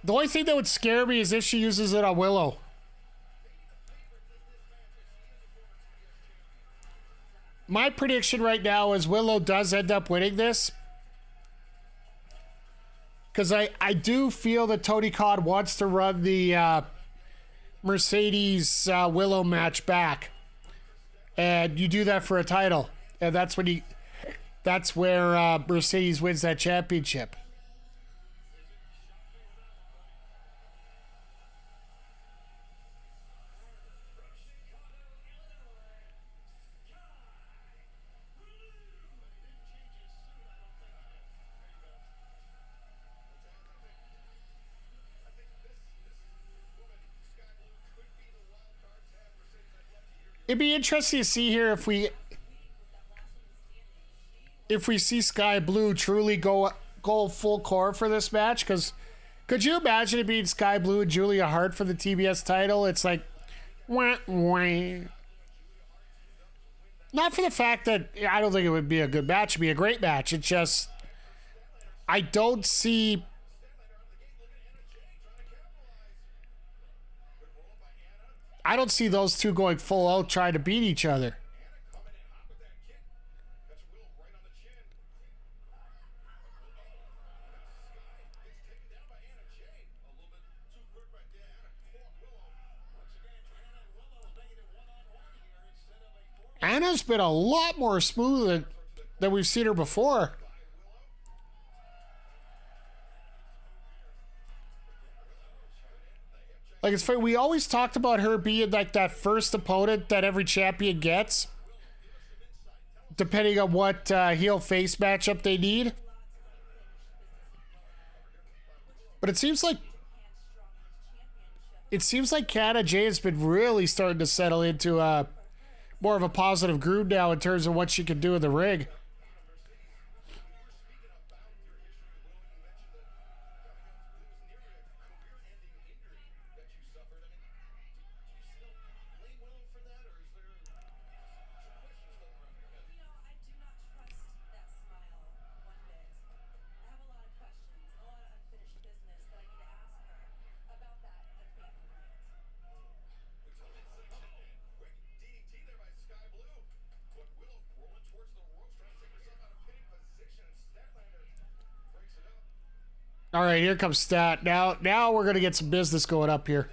The only thing that would scare me is if she uses it on Willow. My prediction right now is Willow does end up winning this. Because I do feel that Tony Khan wants to run the Mercedes Willow match back. And you do that for a title. And that's where Mercedes wins that championship. It'd be interesting to see here if we see Skye Blue truly go full core for this match. Because could you imagine it being Skye Blue and Julia Hart for the TBS title? It's like, wah, wah. Not for the fact that I don't think it would be a good match. It'd be a great match. It's just, I don't see those two going full out trying to beat each other. Anna's been a lot more smooth than we've seen her before. Like, it's funny, we always talked about her being like that first opponent that every champion gets, depending on what heel face matchup they need. But it seems like Canna Jay has been really starting to settle into more of a positive groove now in terms of what she can do in the ring. All right, here comes Stat. Now we're going to get some business going up here.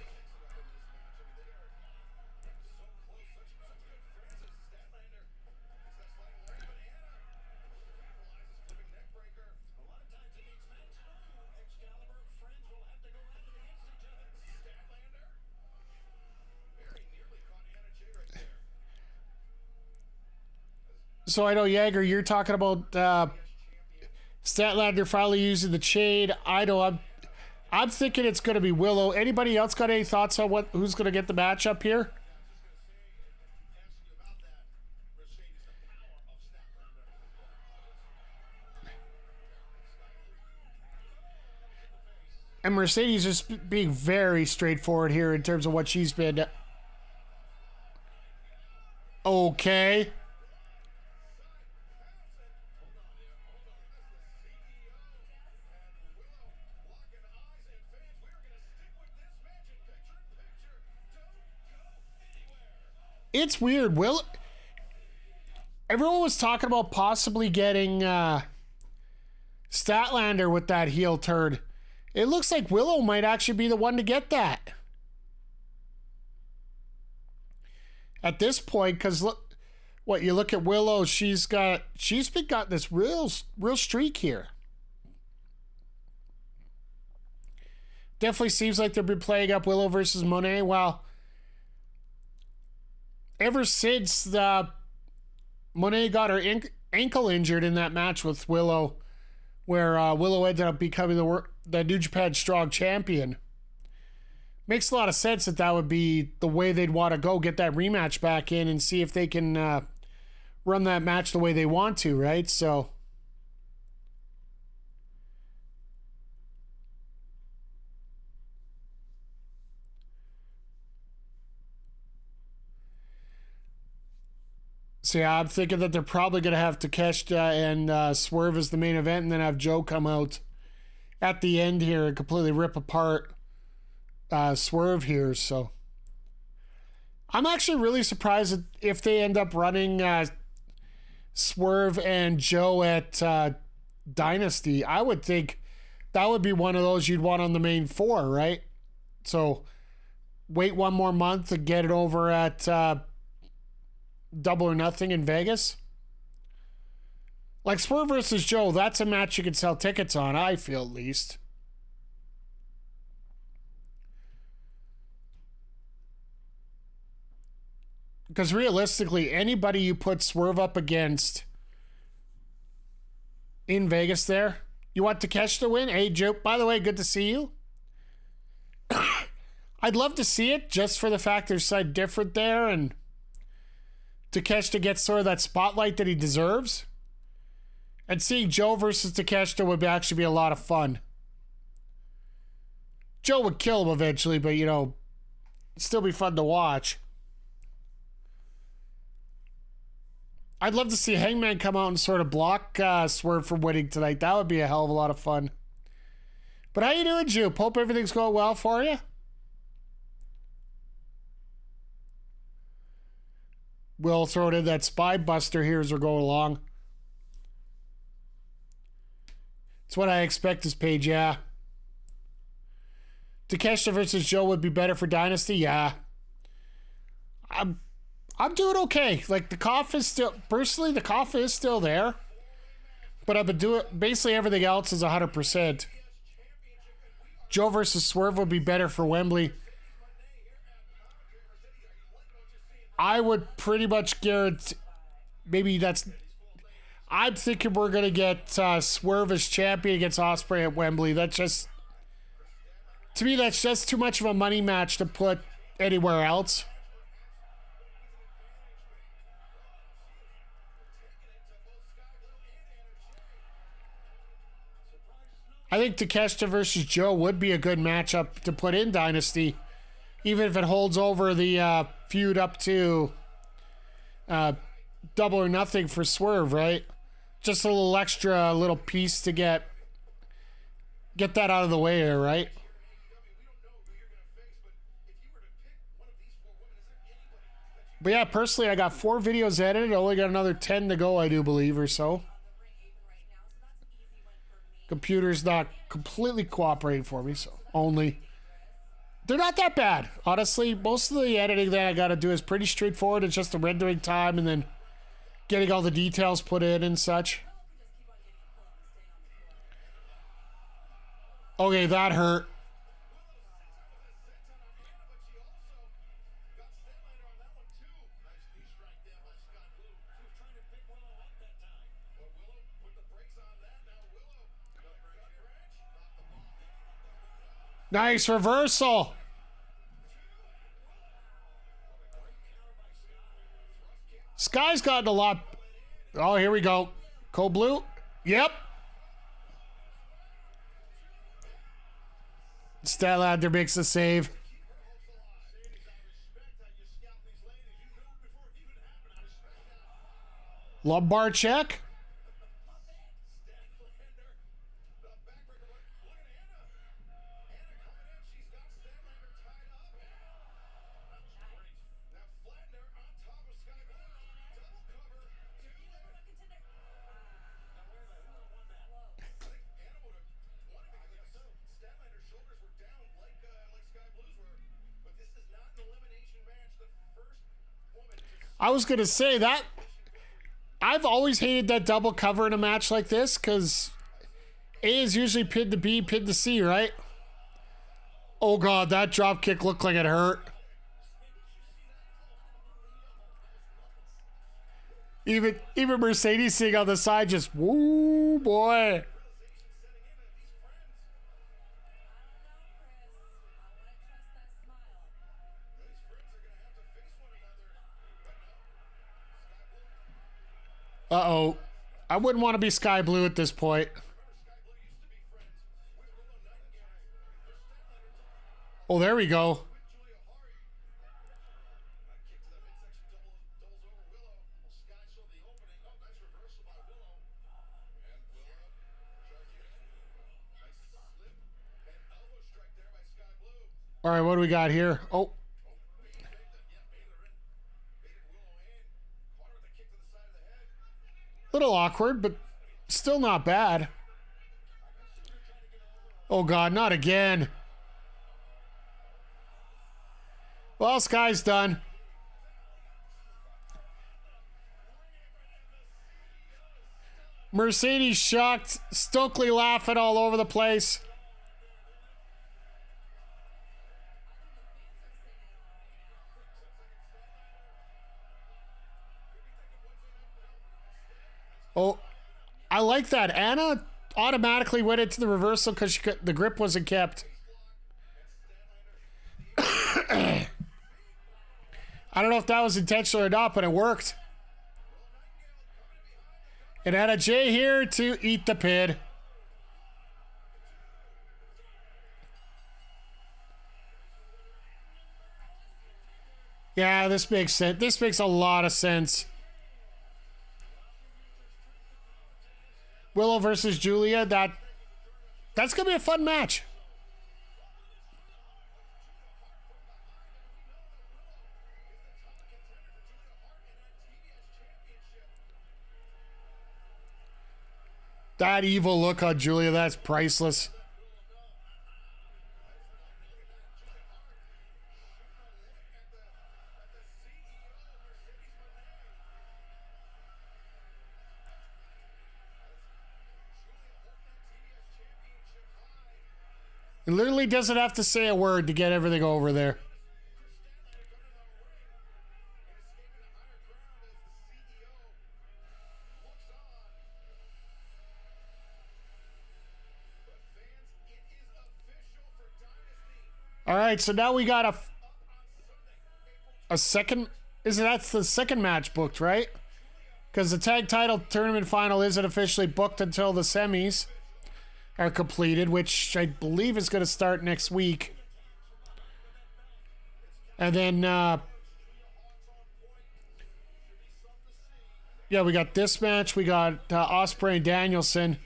So I know, Jaeger, you're talking about Statlander finally using the chain. I know I'm thinking it's going to be Willow. Anybody else got any thoughts on who's going to get the matchup here? And Mercedes just being very straightforward here in terms of what she's been. Okay. It's weird. Everyone was talking about possibly getting Statlander with that heel turn. It looks like Willow might actually be the one to get that. At this point, because you look at Willow, she's got this real streak here. Definitely seems like they've been playing up Willow versus Mone. Well, ever since Mone got her ankle injured in that match with Willow, where Willow ended up becoming the New Japan Strong Champion, makes a lot of sense that would be the way they'd want to go, get that rematch back in and see if they can run that match the way they want to, right? So yeah, I'm thinking that they're probably going to have Takeshita and Swerve as the main event, and then have Joe come out at the end here and completely rip apart Swerve here. So I'm actually really surprised if they end up running Swerve and Joe at Dynasty. I would think that would be one of those you'd want on the main four, right? So wait one more month and get it over at Double or Nothing in Vegas. Like Swerve versus Joe, that's a match you could sell tickets on, I feel, at least. Because realistically, anybody you put Swerve up against in Vegas there, you want Takeshita to win? Hey, Joe, by the way, good to see you. I'd love to see it just for the fact there's something different there and Takeshita gets sort of that spotlight that he deserves. And seeing Joe versus Takeshita would actually be a lot of fun. Joe would kill him eventually, but, it'd still be fun to watch. I'd love to see Hangman come out and sort of block Swerve from winning tonight. That would be a hell of a lot of fun. But how you doing, Jupe? Hope everything's going well for you. We'll throw it in that spy buster here as we're going along. It's what I expect this page, yeah. Takeshita versus Joe would be better for Dynasty, yeah. I'm doing okay. Like, the cough is still there. But I've been doing, basically everything else is 100%. Joe versus Swerve would be better for Wembley. I would pretty much guarantee, I'm thinking we're going to get Swerve as champion against Ospreay at Wembley. To me, that's just too much of a money match to put anywhere else. I think Takeshita versus Joe would be a good matchup to put in Dynasty, even if it holds over the feud up to Double or Nothing for Swerve, right? Just a little piece to get that out of the way here, right? But yeah, personally, I got 4 videos edited. I only got another 10 to go, I do believe, or so. Computer's not completely cooperating for me, so only. They're not that bad. Honestly, most of the editing that I got to do is pretty straightforward. It's just the rendering time and then getting all the details put in and such. Okay, that hurt. Nice reversal. Skye's gotten a lot. Oh, here we go. Cold Blue. Yep. Statlander makes the save. Lumbar check. I was going to say that I've always hated that double cover in a match like this because A is usually pin to B, pin to C, right? Oh, God, that drop kick looked like it hurt. Even Mercedes sitting on the side just, woo, boy. Uh-oh. I wouldn't want to be Skye Blue at this point. Oh, there we go. All right, what do we got here? Oh. Little awkward, but still not bad. Oh, God, not again. Well, Skye's done. Mercedes shocked. Stokely laughing all over the place. Oh, I like that. Anna automatically went into the reversal because the grip wasn't kept. I don't know if that was intentional or not, but it worked. And Anna J here to eat the pin. Yeah, this makes sense. This makes a lot of sense. Willow versus Julia, that's going to be a fun match. That evil look on Julia, that's priceless. It literally doesn't have to say a word to get everything over there. All right, so now we got a second. That's the second match booked, right? Because the tag title tournament final isn't officially booked until the semis are completed, which I believe is going to start next week. And then, yeah, we got this match. We got Ospreay and Danielson.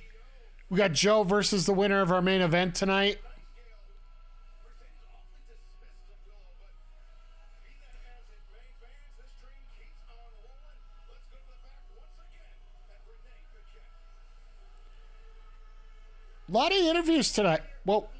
We got Joe versus the winner of our main event tonight. A lot of interviews tonight. Well,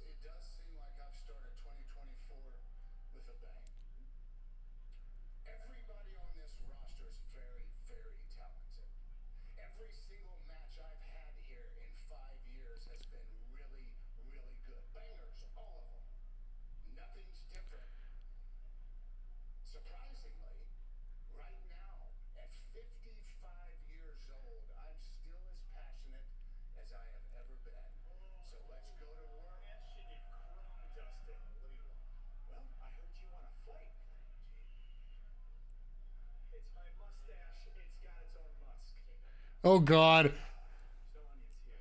It does seem like I've started 2024 with a bang. Everybody on this roster is very, very talented. Every single match I've had here in 5 years has been really, really good. Bangers, all of them. Nothing's different. Surprisingly, right now, at 55 years old, I'm still as passionate as I have ever been. So let's go to work. Dustin, what do you want? Well, I heard you want to fight. It's my mustache. It's got its own musk. oh God. No onions here.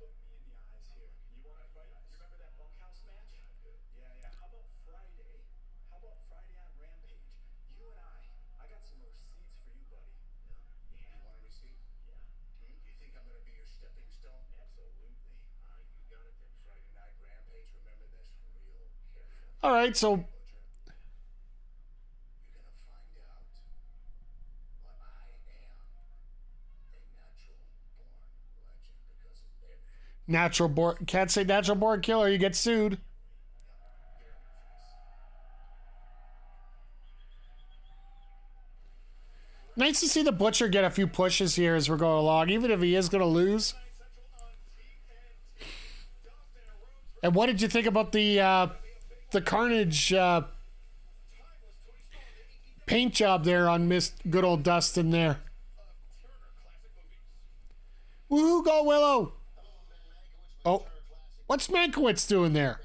Look me in the eyes here. You want to fight? You remember that bunkhouse match? Yeah. How about Friday? How about Friday on Rampage? You and I got some receipts for you, buddy. Yeah. You want a receipt? Yeah. You think I'm going to be your stepping stone? Absolutely. You got it then. Friday night Rampage. Remember this real careful. All right, so You're going to find out what I am. A natural born legend because of every natural born, can't say natural born killer, you get sued. Nice to see the Butcher get a few pushes here as we're going along, even if he is going to lose. And what did you think about the Carnage paint job there on Miss good old Dustin there? Woohoo, go Willow! Oh, what's Mankiewicz doing there?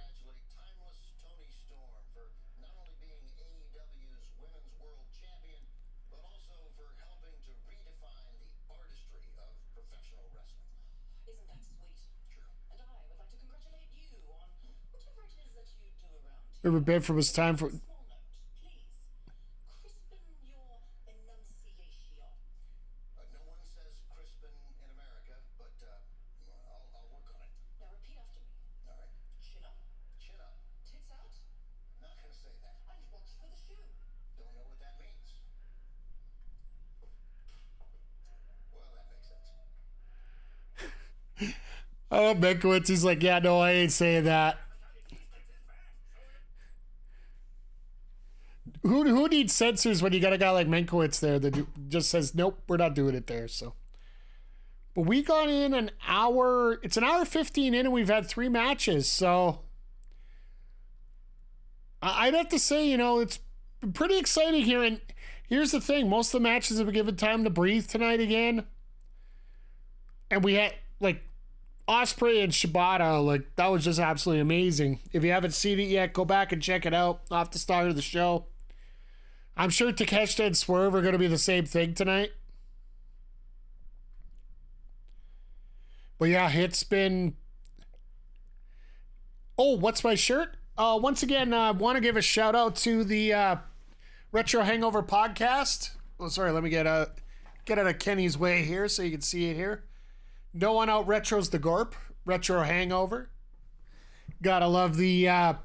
timeless Toni Storm for not only being AEW's Women's World Champion, but also for helping to redefine the artistry of professional wrestling. Isn't that sweet? True. And I would like to congratulate you on whatever it is that you do around here. Ever been from his time for? Small note, please. Crispen your enunciation. No one says Crispin in America, but I'll work on it. Now repeat after me. All right. Chin up, Chin up. tits out, Not gonna say that. and watch for the shoe. Don't know what that means. Well, that makes sense. I love Mankiewicz. He's like, yeah, no, I ain't saying that. Who needs censors when you got a guy like Mankiewicz there that just says, nope, we're not doing it there. So, but we got in an hour. It's an hour 15 in, and we've had 3 matches. So, I'd have to say, it's been pretty exciting here. And here's the thing: most of the matches have been given time to breathe tonight again. And we had like Ospreay and Shibata. Like that was just absolutely amazing. If you haven't seen it yet, go back and check it out off the start of the show. I'm sure Takeshita and Swerve are going to be the same thing tonight. But yeah, it's been... Oh, what's my shirt? Once again, I want to give a shout out to the Retro Hangover podcast. Oh, sorry, let me get out of Kenny's way here so you can see it here. No One Out Retro's the Gorp. Retro Hangover. Gotta love the...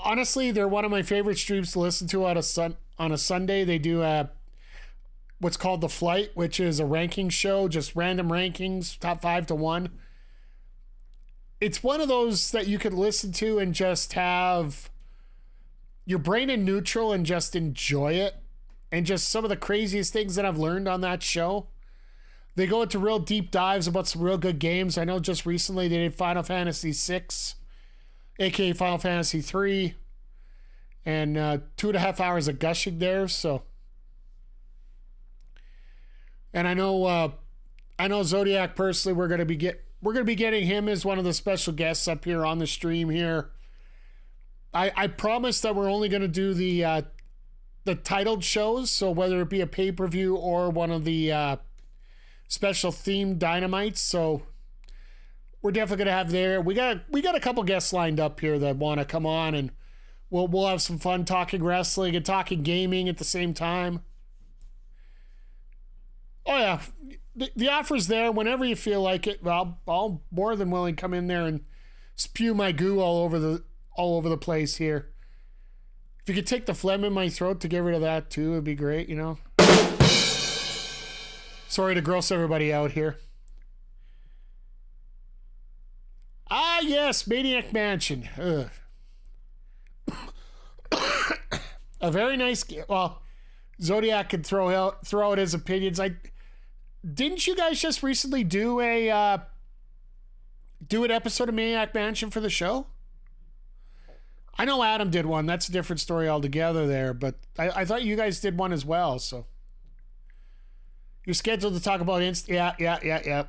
honestly, they're one of my favorite streams to listen to on a Sunday. They do what's called The Flight, which is a ranking show, just random rankings, top 5 to 1. It's one of those that you could listen to and just have your brain in neutral and just enjoy it. And just some of the craziest things that I've learned on that show. They go into real deep dives about some real good games. I know just recently they did Final Fantasy VI, aka Final Fantasy 3, and 2.5 hours of gushing there. So, and I know Zodiac personally. We're gonna be getting him as one of the special guests up here on the stream here. I promise that we're only gonna do the titled shows. So whether it be a pay-per-view or one of the special themed Dynamites. So we're definitely gonna have there. We got a couple guests lined up here that want to come on, and we'll have some fun talking wrestling and talking gaming at the same time. Oh yeah, the offer's there whenever you feel like it. Well, I'll more than willing come in there and spew my goo all over the place here. If you could take the phlegm in my throat to get rid of that too, it'd be great, you know. Sorry to gross everybody out here. Ah, yes, Maniac Mansion. Ugh. A very nice game. Well, Zodiac can throw out his opinions. Didn't you guys just recently do an episode of Maniac Mansion for the show? I know Adam did one. That's a different story altogether there, but I thought you guys did one as well. So you're scheduled to talk about Yeah.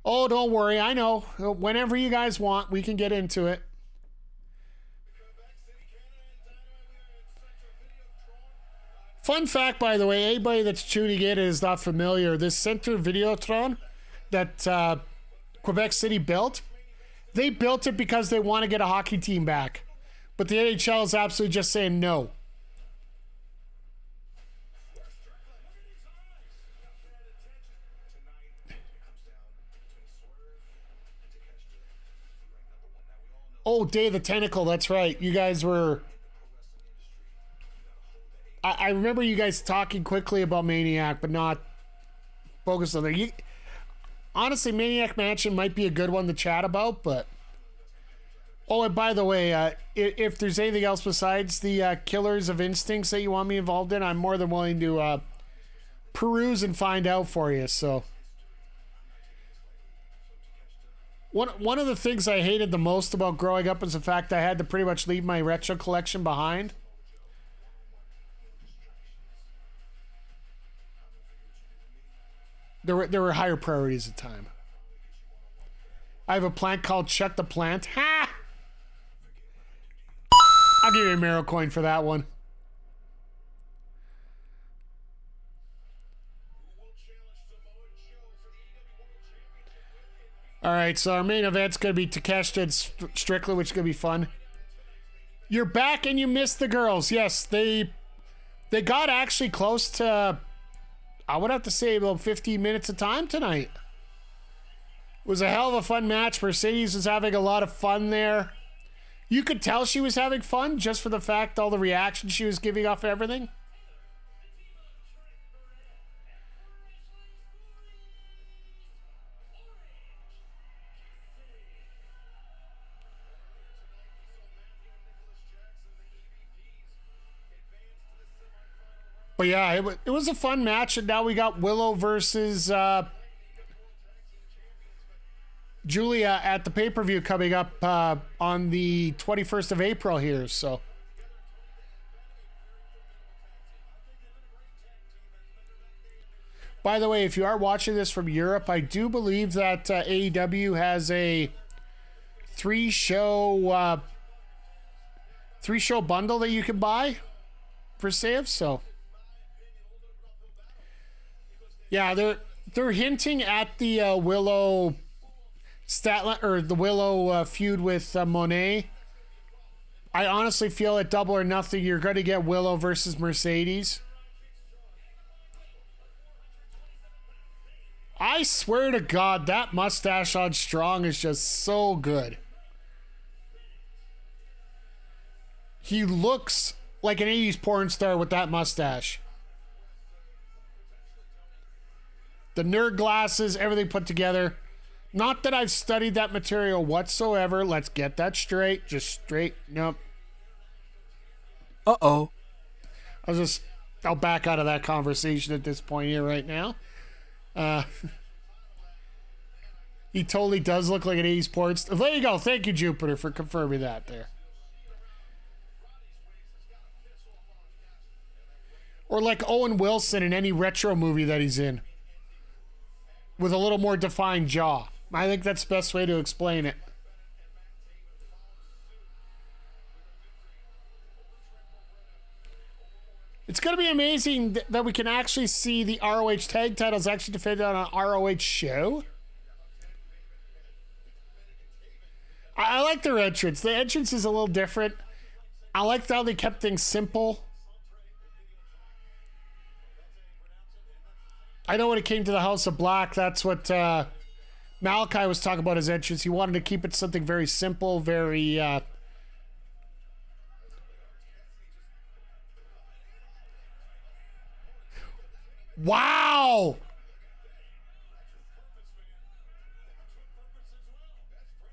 Oh, don't worry. I know. Whenever you guys want, we can get into it. Fun fact, by the way, anybody that's tuning in is not familiar. This Center Videotron that Quebec City built, they built it because they want to get a hockey team back. But the NHL is absolutely just saying no. Oh, Day of the Tentacle, that's right. You guys were... I remember you guys talking quickly about Maniac, but not focused on there. Honestly, Maniac Mansion might be a good one to chat about, but... Oh, and by the way, if there's anything else besides the Killers of Instincts that you want me involved in, I'm more than willing to peruse and find out for you, so... One of the things I hated the most about growing up is the fact I had to pretty much leave my retro collection behind. There were higher priorities at the time. I have a plant called Chuck the Plant. Ha! I'll give you a Mero coin for that one. All right, so our main event's going to be Takeshita and Strickland, which is going to be fun. You're back and you missed the girls. Yes, they got actually close to, I would have to say, about 15 minutes of time tonight. It was a hell of a fun match. Mercedes was having a lot of fun there. You could tell she was having fun just for the fact all the reactions she was giving off everything. But yeah, it was a fun match, and now we got Willow versus Julia at the pay-per-view coming up on the 21st of April here, so. By the way, if you are watching this from Europe, I do believe that AEW has a three-show bundle that you can buy for saves, so. Yeah, they're hinting at the Willow Statlander or the Willow feud with Monet. I honestly feel at Double or Nothing you're going to get Willow versus Mercedes. I swear to God, that mustache on Strong is just so good. He looks like an 80s porn star with that mustache. The nerd glasses, everything put together. Not that I've studied that material whatsoever. Let's get that straight. Just straight. Nope. Uh-oh. I'll back out of that conversation at this point here right now. He totally does look like an 80s porn star. There you go. Thank you, Jupiter, for confirming that there. Or like Owen Wilson in any retro movie that he's in. With a little more defined jaw. I think that's the best way to explain it. It's going to be amazing that we can actually see the ROH tag titles actually defended on an ROH show. I like their entrance. The entrance is a little different. I like how they kept things simple. I know when it came to the House of Black, that's what Malachi was talking about his entrance. He wanted to keep it something very simple, very... Wow!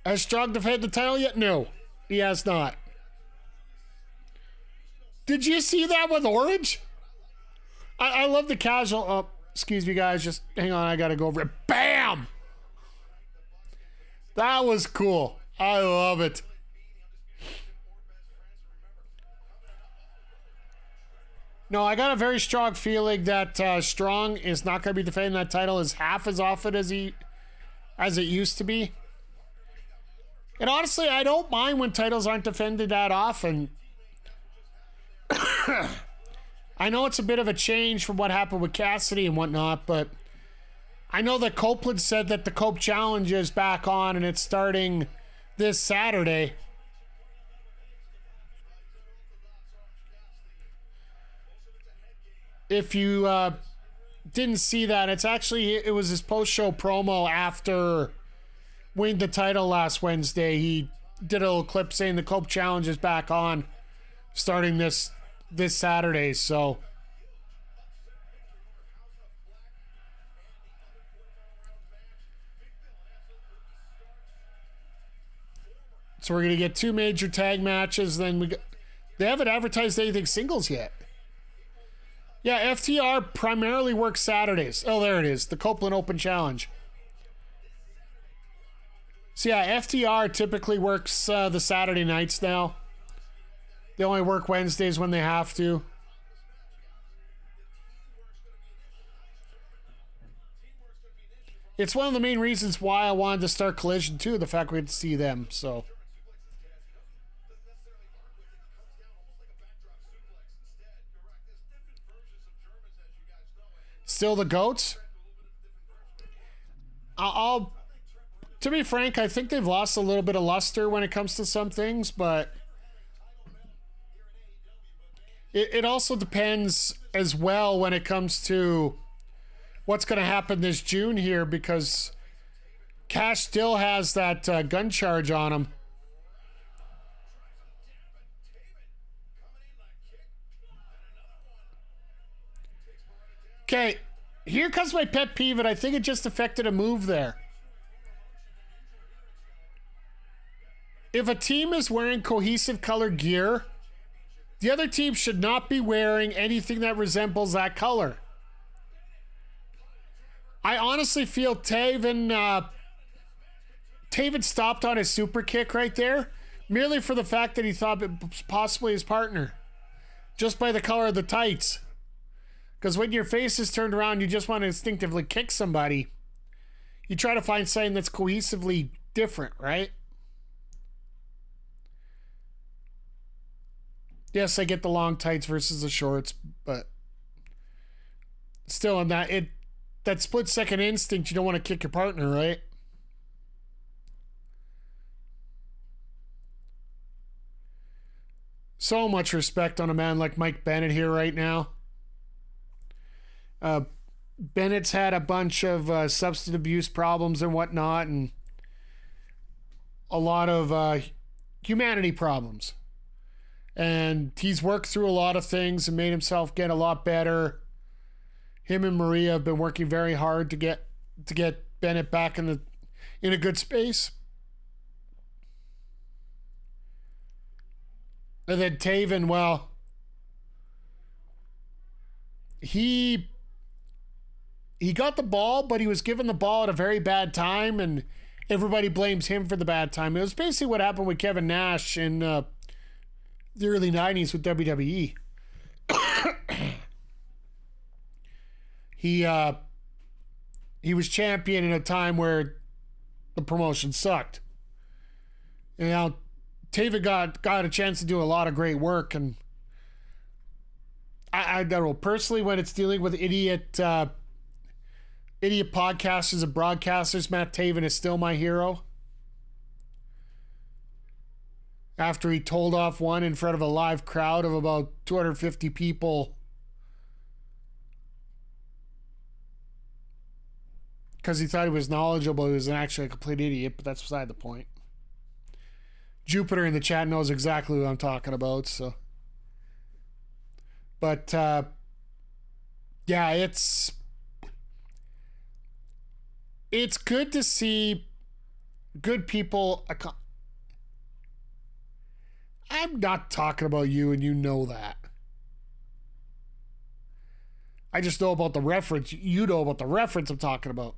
Has Strong defended the title yet? No, he has not. Did you see that with Orange? I love the casual... Oh, excuse me, guys. Just hang on. I got to go over it. Bam! That was cool. I love it. No, I got a very strong feeling that Strong is not going to be defending that title as half as often as it used to be. And honestly, I don't mind when titles aren't defended that often. I know it's a bit of a change from what happened with Cassidy and whatnot, but I know that Copeland said that the Cope Challenge is back on and it's starting this Saturday. If you didn't see that, it was his post-show promo after winning the title last Wednesday. He did a little clip saying the Cope Challenge is back on starting this Saturday. So we're going to get 2 major tag matches. Then they haven't advertised anything singles yet. Yeah, FTR primarily works Saturdays. Oh, there it is. The Copeland Open Challenge. So yeah, FTR typically works the Saturday nights now. They only work Wednesdays when they have to. It's one of the main reasons why I wanted to start Collision too, the fact we get to see them, so... Still the GOATs? To be frank, I think they've lost a little bit of luster when it comes to some things, but it also depends as well when it comes to what's going to happen this June here, because Cash still has that gun charge on him. Okay, here comes my pet peeve, and I think it just affected a move there. If a team is wearing cohesive color gear, the other team should not be wearing anything that resembles that color. I honestly feel Taven stopped on his super kick right there, merely for the fact that he thought it was possibly his partner, just by the color of the tights. Because when your face is turned around, you just want to instinctively kick somebody. You try to find something that's cohesively different, right? Yes, I get the long tights versus the shorts, but still in that split-second instinct, you don't want to kick your partner, right? So much respect on a man like Mike Bennett here right now. Bennett's had a bunch of substance abuse problems and whatnot, and a lot of humanity problems. And he's worked through a lot of things and made himself get a lot better. Him and Maria have been working very hard to get Bennett back in a good space. And then Taven, well, he got the ball, but he was given the ball at a very bad time, and everybody blames him for the bad time. It was basically what happened with Kevin Nash in the early 90s with WWE. He was champion in a time where the promotion sucked. And now Taven got a chance to do a lot of great work, and I don't know, personally, when it's dealing with idiot podcasters and broadcasters, Matt Taven is still my hero. After he told off one in front of a live crowd of about 250 people because he thought he was knowledgeable. He was actually a complete idiot, but that's beside the point. Jupiter in the chat knows exactly what I'm talking about. So, but yeah, it's good to see good people. I'm not talking about you, and you know that. I just know about the reference. You know about the reference I'm talking about.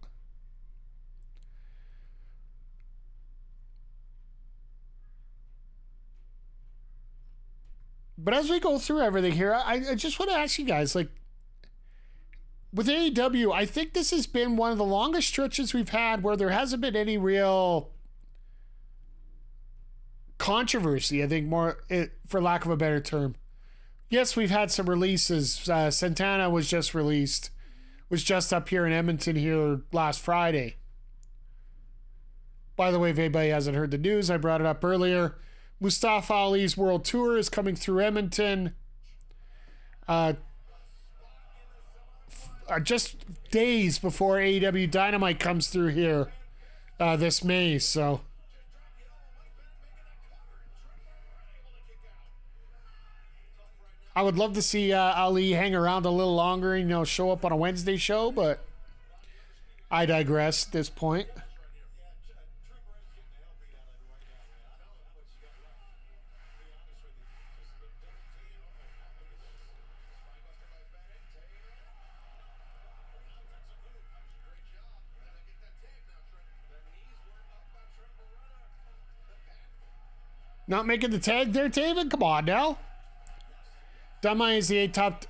But as we go through everything here, I just want to ask you guys, like, with AEW, I think this has been one of the longest stretches we've had where there hasn't been any real controversy, I think, more, for lack of a better term. Yes, we've had some releases. Santana was just released, was just up here in Edmonton here last Friday. By the way, if anybody hasn't heard the news, I brought it up earlier. Mustafa Ali's World Tour is coming through Edmonton. Just days before AEW Dynamite comes through here this May, so... I would love to see Ali hang around a little longer and, show up on a Wednesday show, but I digress at this point. Not making the tag there, Taven? Come on now. Dynamite is the 8 top.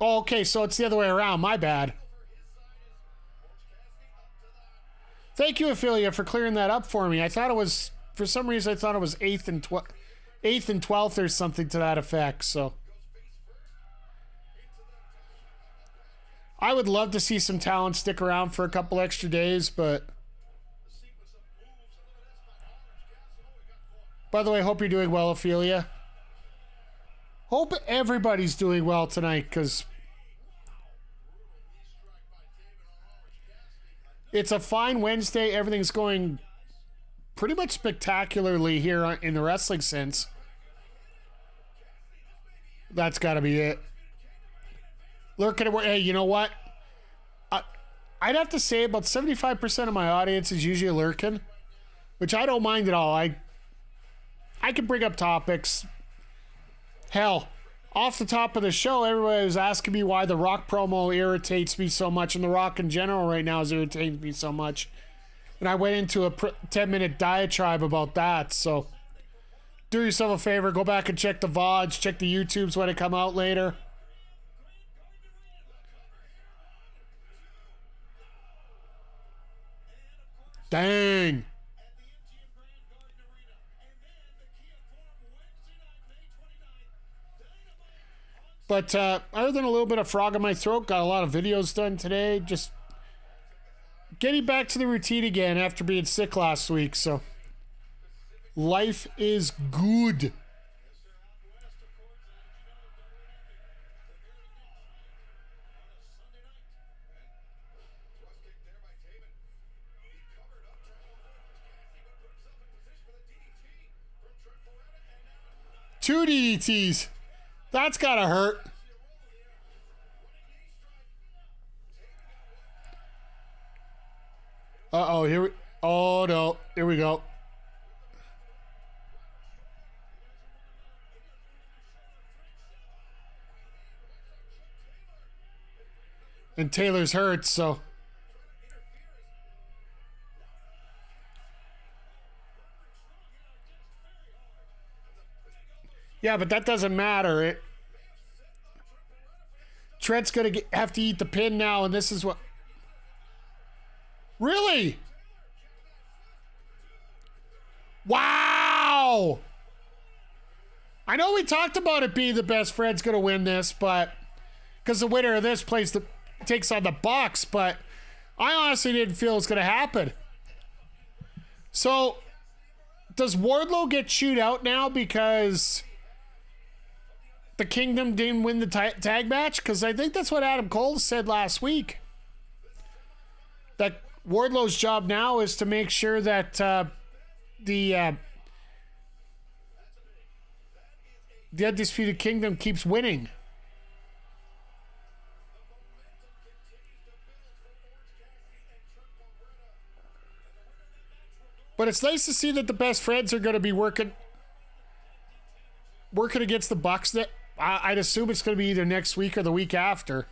Oh, okay, so it's the other way around. My bad. Thank you, Ophelia, for clearing that up for me. I thought it was, for some reason, I thought it was 8th and 12th or something to that effect. So I would love to see some talent stick around for a couple extra days, but by the way, hope you're doing well, Ophelia. Hope everybody's doing well tonight, because it's a fine Wednesday. Everything's going pretty much spectacularly here in the wrestling sense. That's got to be it. Lurking at, hey, you know what? I'd have to say about 75% of my audience is usually lurking, which I don't mind at all. I can bring up topics. Hell, off the top of the show, everybody was asking me why the Rock promo irritates me so much, and the Rock in general right now is irritating me so much. And I went into a 10-minute diatribe about that, so do yourself a favor, go back and check the VODs, check the YouTubes when it come out later. Dang. But other than a little bit of frog in my throat, got a lot of videos done today. Just getting back to the routine again after being sick last week. So life is good. Two DDTs. That's gotta hurt. Uh-oh, oh no, here we go. And Taylor's hurt, so. Yeah, but that doesn't matter. Trent's going to have to eat the pin now, and this is what... Really? Wow! I know we talked about it being the best Fred's going to win this, but... Because the winner of this takes on the Bucks, but I honestly didn't feel it was going to happen. So, does Wardlow get chewed out now because... the Kingdom didn't win the tag match? Because I think that's what Adam Cole said last week. That Wardlow's job now is to make sure that the Undisputed Kingdom keeps winning. But it's nice to see that the best friends are going to be working against the Bucks. That I'd assume it's going to be either next week or the week after.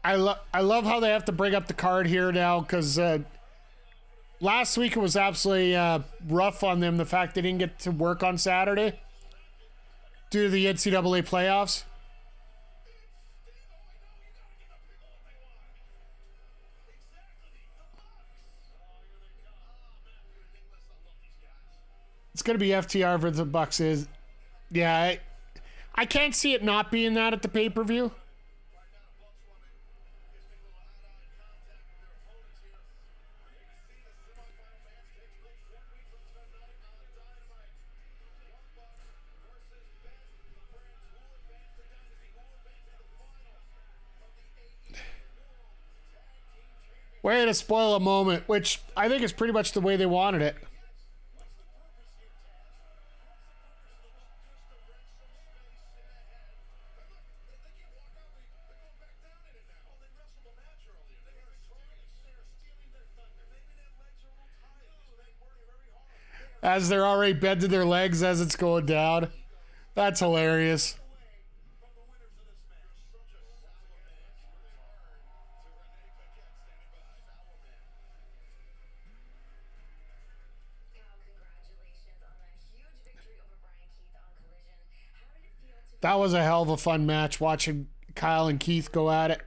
I love how they have to bring up the card here now, because last week it was absolutely rough on them, the fact they didn't get to work on Saturday due to the NCAA playoffs. It's going to be FTR versus the Bucks. Yeah, I can't see it not being that at the pay-per-view. Way to spoil a moment, which I think is pretty much the way they wanted it. As they're already bending their legs as it's going down. That's hilarious. That was a hell of a fun match, watching Kyle and Keith go at it.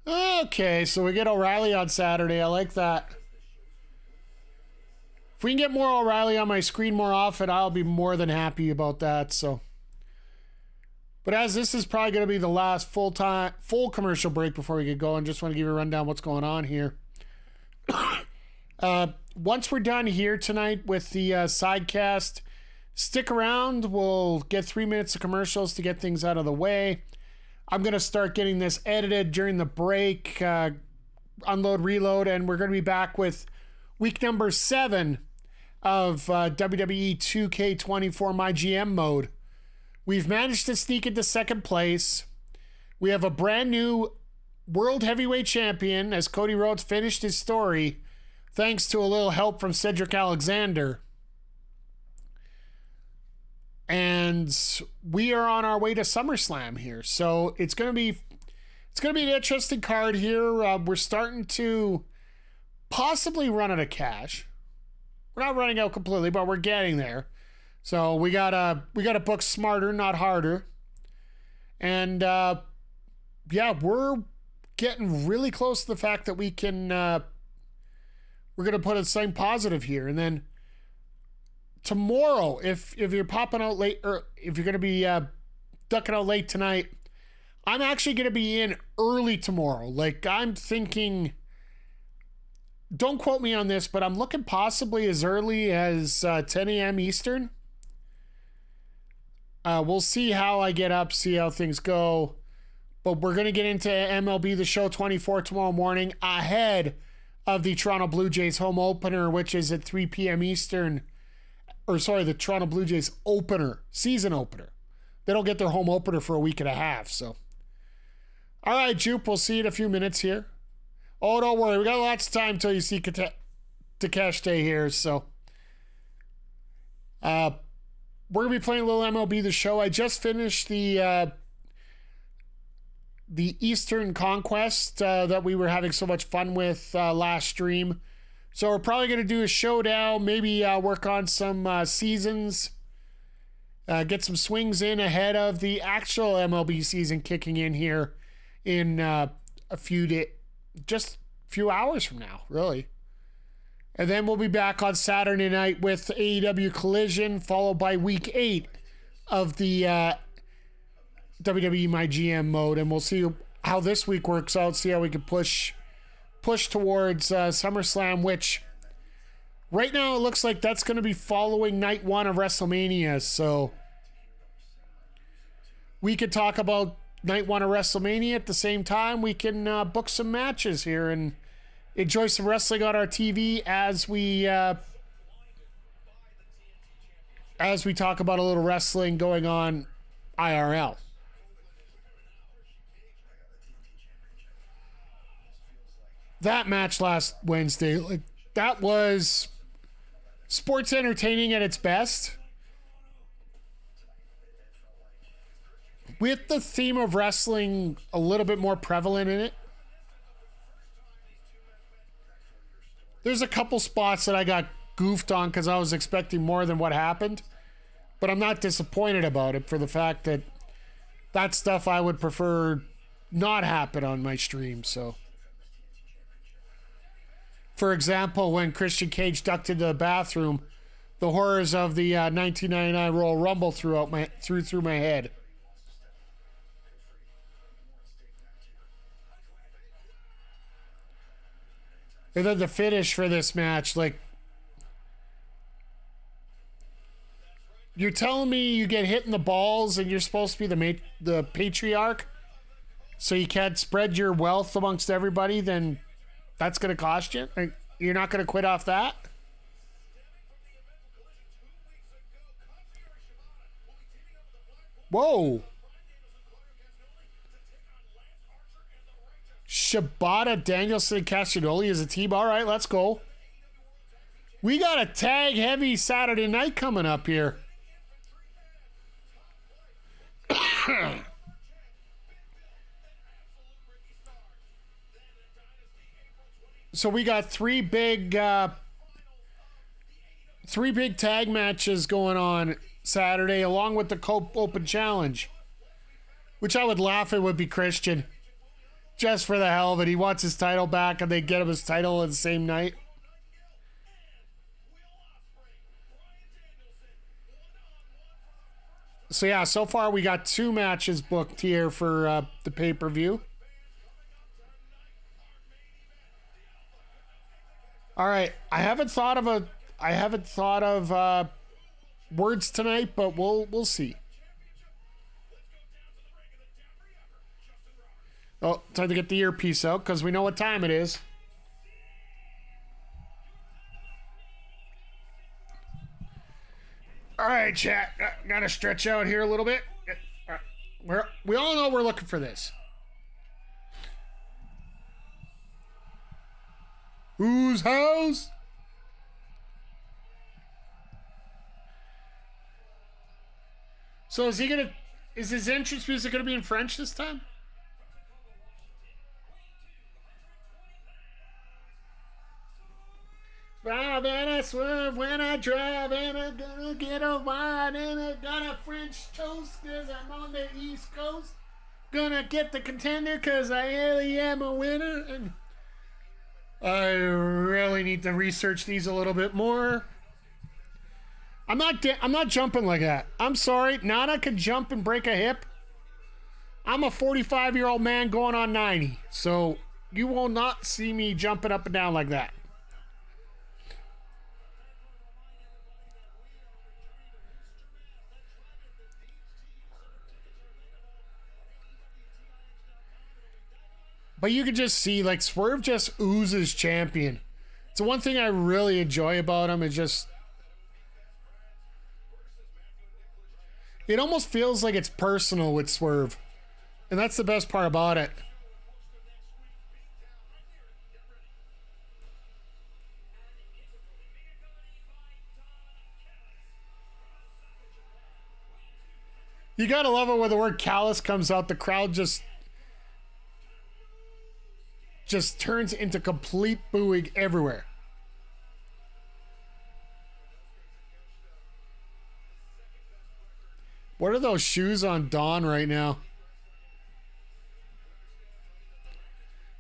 Okay, so we get O'Reilly on Saturday. I like that. If we can get more O'Reilly on my screen more often, I'll be more than happy about that. So, but as this is probably going to be the last full commercial break before we get going, just want to give you a rundown what's going on here. Once we're done here tonight with the sidecast, stick around. We'll get 3 minutes of commercials to get things out of the way. I'm going to start getting this edited during the break, unload, reload, and we're going to be back with week number 7 of WWE 2K24 My GM mode. We've managed to sneak into second place. We have a brand new World Heavyweight Champion as Cody Rhodes finished his story thanks to a little help from Cedric Alexander. And we are on our way to SummerSlam here. So it's going to be an interesting card here. We're starting to possibly run out of cash. We're not running out completely, but we're getting there. So we gotta book smarter, not harder. And yeah, we're getting really close to the fact that we can we're gonna put a sign positive here. And then tomorrow, if you're popping out late, or if you're going to be ducking out late tonight, I'm actually going to be in early tomorrow. Like, I'm thinking, don't quote me on this, but I'm looking possibly as early as 10 a.m. Eastern. We'll see how I get up, see how things go. But we're going to get into MLB The Show 24 tomorrow morning ahead of the Toronto Blue Jays home opener, which is at 3 p.m. Eastern. Or sorry, the Toronto Blue Jays opener, season opener. They don't get their home opener for a week and a half, so. All right, Jupe, we'll see you in a few minutes here. Oh, don't worry, we got lots of time until you see Takeshita here, so. We're going to be playing a little MLB The Show. I just finished the the Eastern Conquest that we were having so much fun with last stream. So we're probably going to do a showdown, maybe work on some seasons, get some swings in ahead of the actual MLB season kicking in here in just a few hours from now, really. And then we'll be back on Saturday night with AEW Collision, followed by week 8 of the WWE My GM mode. And we'll see how this week works out, see how we can push towards SummerSlam, which right now it looks like that's going to be following night 1 of WrestleMania. So we could talk about night 1 of WrestleMania at the same time. We can book some matches here and enjoy some wrestling on our TV as we talk about a little wrestling going on IRL. That match last Wednesday, like, that was sports entertaining at its best. With the theme of wrestling a little bit more prevalent in it. There's a couple spots that I got goofed on because I was expecting more than what happened. But I'm not disappointed about it for the fact that that stuff I would prefer not happen on my stream. So, for example, when Christian Cage ducked into the bathroom, the horrors of the 1999 Royal Rumble through my head. And then the finish for this match, like, you're telling me you get hit in the balls and you're supposed to be the patriarch, so you can't spread your wealth amongst everybody, then that's going to cost you? Like, you're not going to quit off that? Whoa. Shibata, Danielson, and Katsuyori as a team. All right, let's go. We got a tag heavy Saturday night coming up here. So we got three big tag matches going on Saturday, along with the Cope Open Challenge, which I would laugh it would be Christian, just for the hell of it. He wants his title back, and they get him his title on the same night. So yeah, so far we got 2 matches booked here for the pay-per-view. All right, I haven't thought of words tonight, but we'll see. Oh, time to get the earpiece out because we know what time it is. All right, chat. Gotta stretch out here a little bit. We all know we're looking for this. Whose house? So is his entrance music gonna be in French this time? Drive and I swerve when I drive, and I'm gonna get a wine, and I got a French toast cause I'm on the East Coast. Gonna get the contender cause I really am a winner. And I really need to research these a little bit more. I'm not jumping like that. I'm sorry, Nana can jump and break a hip. I'm a 45-year-old man going on 90, so you will not see me jumping up and down like that. But you can just see, like, Swerve just oozes champion. It's the one thing I really enjoy about him is just... It almost feels like it's personal with Swerve. And that's the best part about it. You gotta love it when the word callous comes out. The crowd just just turns into complete booing everywhere. What are those shoes on Dawn right now?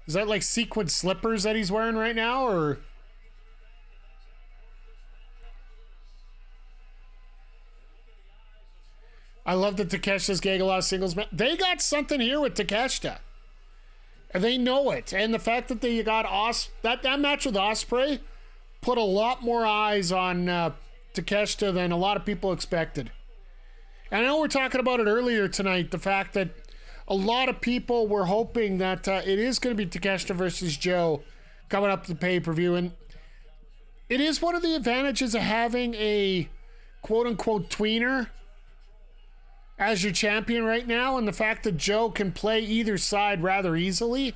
Is that like sequin slippers that he's wearing right now, or? I love that Takeshita's getting a lot of singles match. They got something here with Takeshita. And they know it. And the fact that they got that match with Ospreay put a lot more eyes on Takeshita than a lot of people expected. And I know we're talking about it earlier tonight, the fact that a lot of people were hoping that it is going to be Takeshita versus Joe coming up to the pay-per-view. And it is one of the advantages of having a quote-unquote tweener as your champion right now, and the fact that Joe can play either side rather easily.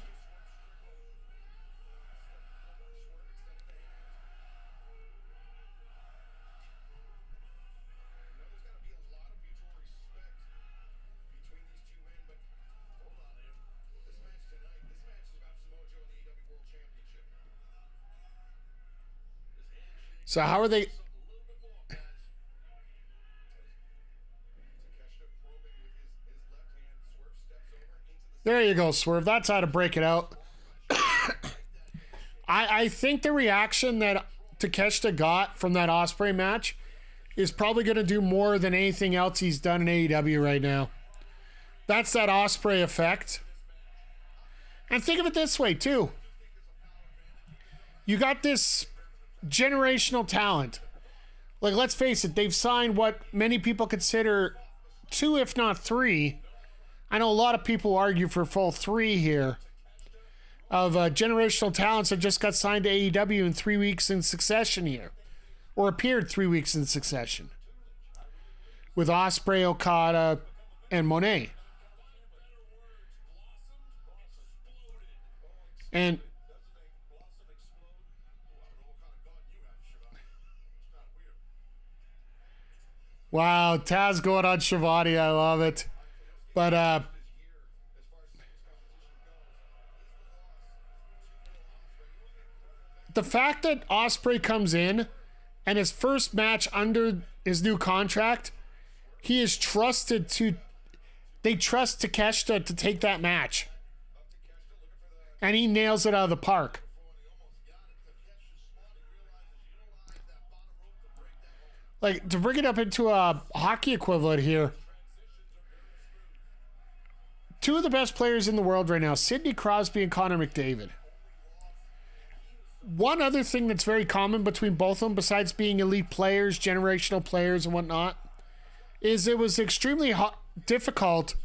So how are they? There you go, Swerve. That's how to break it out. I think the reaction that Takeshita got from that Ospreay match is probably going to do more than anything else he's done in AEW right now. That's that Ospreay effect. And think of it this way, too. You got this generational talent. Like, let's face it, they've signed what many people consider 2, if not 3. I know a lot of people argue for full 3 here of generational talents that just got signed to AEW in 3 weeks in succession here, or appeared 3 weeks in succession, with Ospreay, Okada, and Monet. And wow, Taz going on Shivani, I love it. But the fact that Ospreay comes in and his first match under his new contract, he is trusted to. They trust Takeshita to take that match, and he nails it out of the park. Like, to bring it up into a hockey equivalent here. 2 of the best players in the world right now, Sidney Crosby and Connor McDavid. One other thing that's very common between both of them, besides being elite players, generational players and whatnot, is it was extremely difficult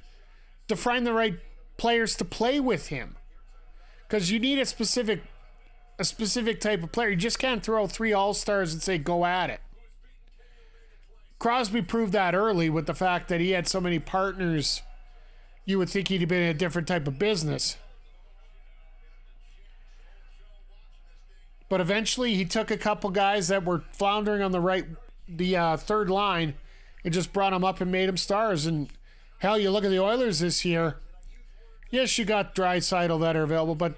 to find the right players to play with him. Because you need a specific type of player. You just can't throw 3 all-stars and say, go at it. Crosby proved that early with the fact that he had so many partners. You would think he'd been in a different type of business. But eventually he took a couple guys that were floundering on the third line and just brought them up and made them stars. And hell, you look at the Oilers this year. Yes, you got Draisaitl that are available, but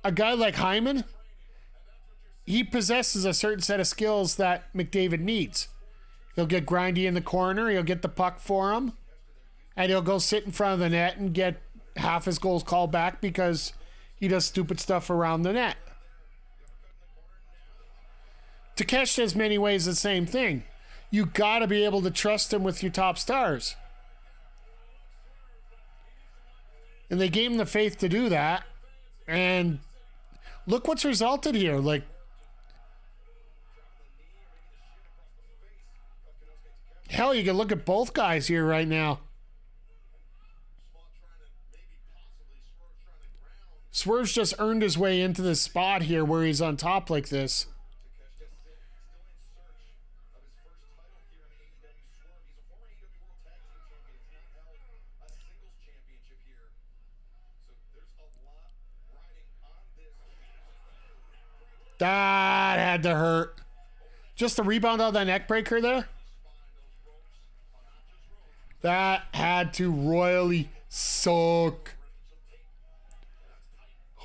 a guy like Hyman, he possesses a certain set of skills that McDavid needs. He'll get grindy in the corner. He'll get the puck for him. And he'll go sit in front of the net and get half his goals called back because he does stupid stuff around the net. Takeshita has many ways the same thing. You got to be able to trust him with your top stars. And they gave him the faith to do that. And look what's resulted here. Like, hell, you can look at both guys here right now. Swerve's just earned his way into this spot here where he's on top like this. That had to hurt. Just the rebound on that neck breaker there. That had to royally suck.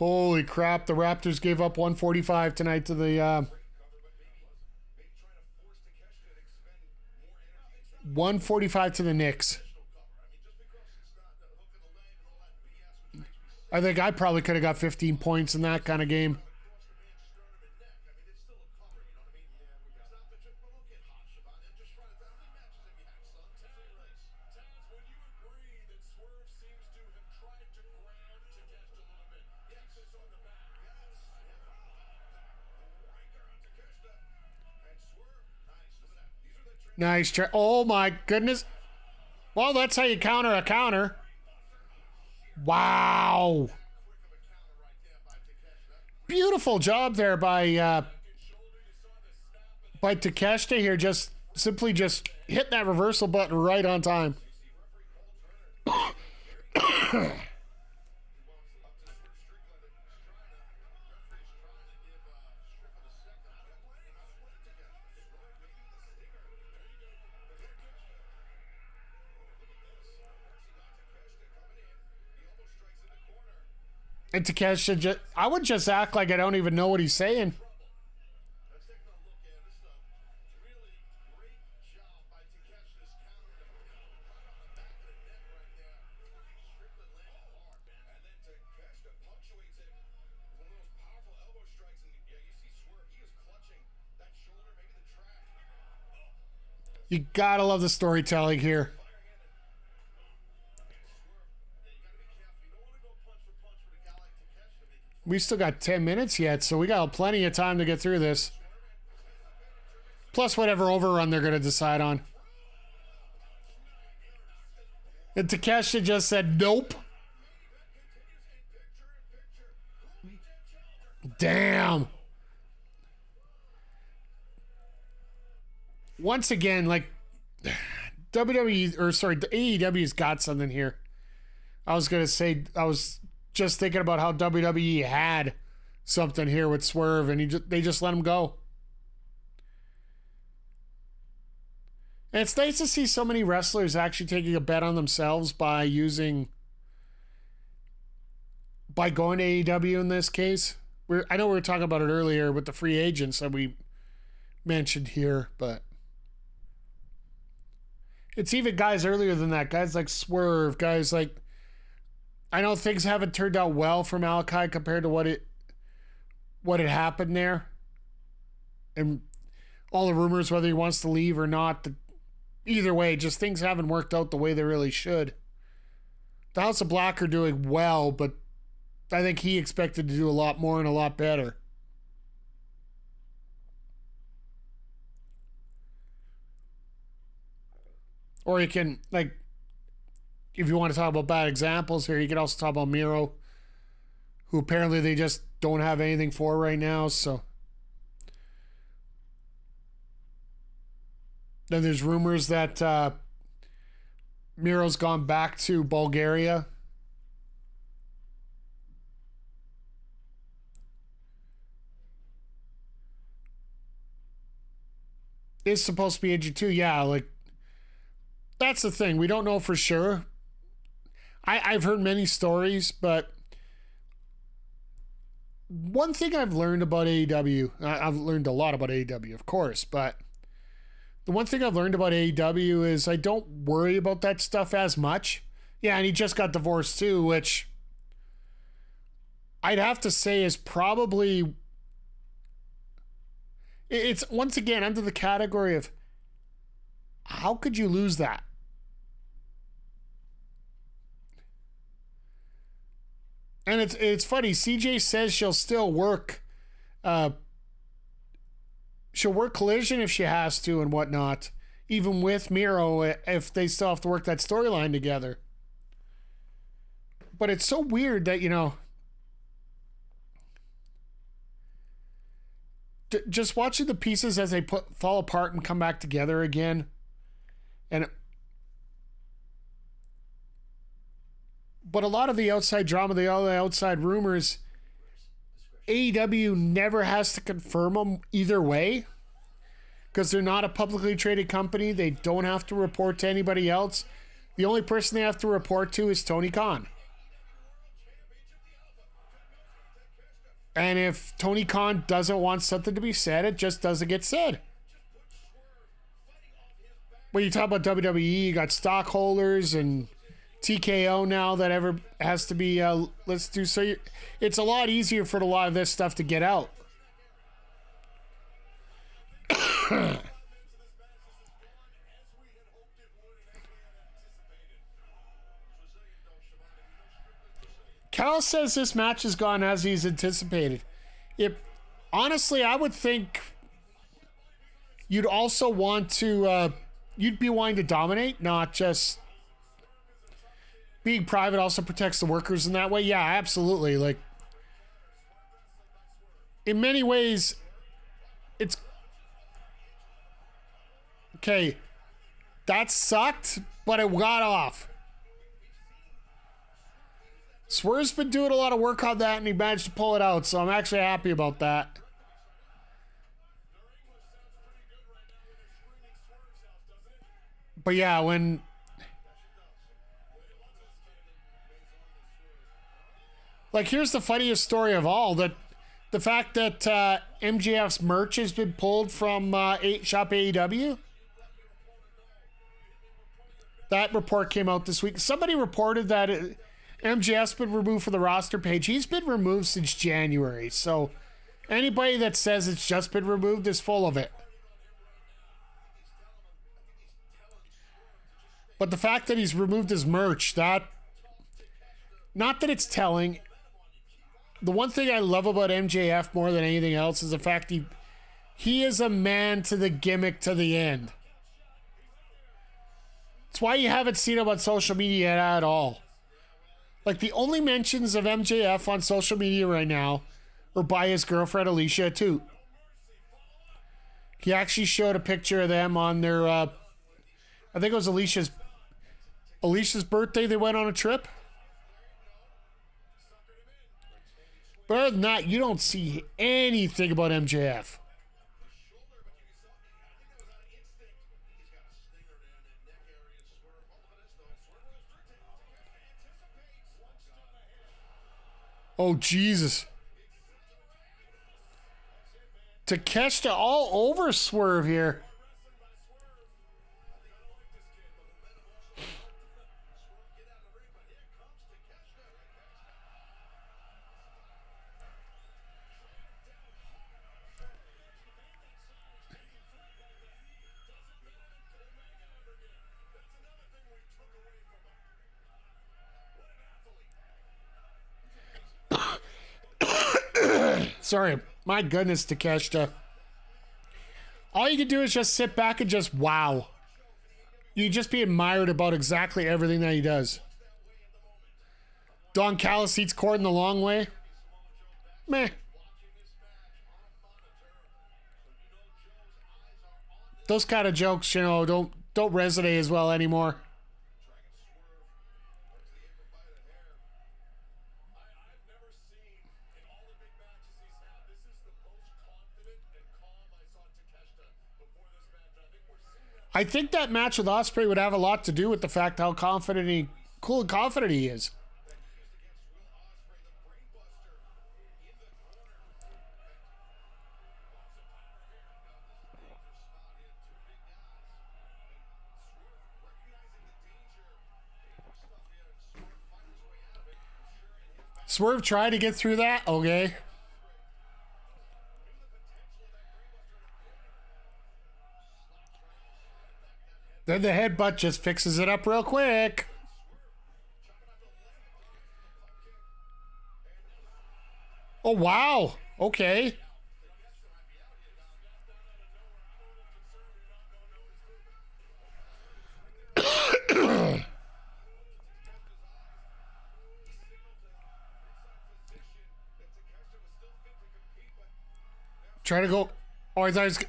Holy crap, the Raptors gave up 145 tonight to the 145 to the Knicks. I think I probably could have got 15 points in that kind of game. Nice try. Oh my goodness. Well, that's how you counter a counter. Wow. Beautiful job there by Takeshita here. Just simply hit that reversal button right on time. And Takeshita I would just act like I don't even know what he's saying. You gotta love the storytelling here. We still got 10 minutes yet, so we got plenty of time to get through this. Plus whatever overrun they're going to decide on. And Takeshita just said, nope. Damn. Once again, like, AEW's got something here. I was just thinking about how WWE had something here with Swerve, and they just let him go. And it's nice to see so many wrestlers actually taking a bet on themselves by going to AEW in this case. I know we were talking about it earlier with the free agents that we mentioned here, but it's even guys earlier than that. Guys like Swerve, guys like, I know things haven't turned out well for Malachi compared to what had happened there. And all the rumors, whether he wants to leave or not, either way, just things haven't worked out the way they really should. The House of Black are doing well, but I think he expected to do a lot more and a lot better. Or you can, like, if you want to talk about bad examples here, you can also talk about Miro, who apparently they just don't have anything for right now. So then there's rumors that Miro's gone back to Bulgaria. Is supposed to be injured too. Yeah, like, that's the thing. We don't know for sure. I've heard many stories, but one thing I've learned about AEW, I've learned a lot about AEW, of course, but the one thing I've learned about AEW is I don't worry about that stuff as much. Yeah, and he just got divorced too, which I'd have to say is probably, it's once again under the category of how could you lose that? And it's funny. CJ says she'll still work. She'll work Collision if she has to and whatnot, even with Miro if they still have to work that storyline together. But it's so weird that, just watching the pieces as they fall apart and come back together again, but a lot of the outside drama, the outside rumors, AEW never has to confirm them either way because they're not a publicly traded company. They don't have to report to anybody else. The only person they have to report to is Tony Khan. And if Tony Khan doesn't want something to be said, it just doesn't get said. When you talk about WWE, you got stockholders and TKO now that ever has to be let's do so. It's a lot easier for a lot of this stuff to get out. Cal says this match has gone as he's anticipated. Honestly, I would think you'd also want to, you'd be wanting to dominate, not just being private also protects the workers in that way. Yeah, absolutely. Like, in many ways, it's, okay, that sucked, but it got off. Swerve's been doing a lot of work on that, and he managed to pull it out, so I'm actually happy about that. But yeah, when... Like, here's the funniest story of all, that the fact that MJF's merch has been pulled from Shop AEW. That report came out this week. Somebody reported that... MJF's been removed from the roster page. He's been removed since January. So anybody that says it's just been removed is full of it. But the fact that he's removed his merch, that... Not that it's telling. The one thing I love about MJF more than anything else is the fact he is a man to the gimmick to the end. It's why you haven't seen him on social media at all. Like, the only mentions of MJF on social media right now are by his girlfriend, Alicia, too. He actually showed a picture of them on their, I think it was Alicia's birthday. They went on a trip. But other than that, you don't see anything about MJF. Oh, Jesus. Takeshita all over Swerve here. Sorry, my goodness, Takeshita. All you can do is just sit back and just wow. You just be admired about exactly everything that he does. Don Callis eats corn the long way. Meh. Those kind of jokes, you know, don't resonate as well anymore. I think that match with Ospreay would have a lot to do with the fact how cool and confident he is. Swerve tried to get through that. Okay. Then the headbutt just fixes it up real quick. Oh, wow. Okay. Try to go. Oh, I thought he was...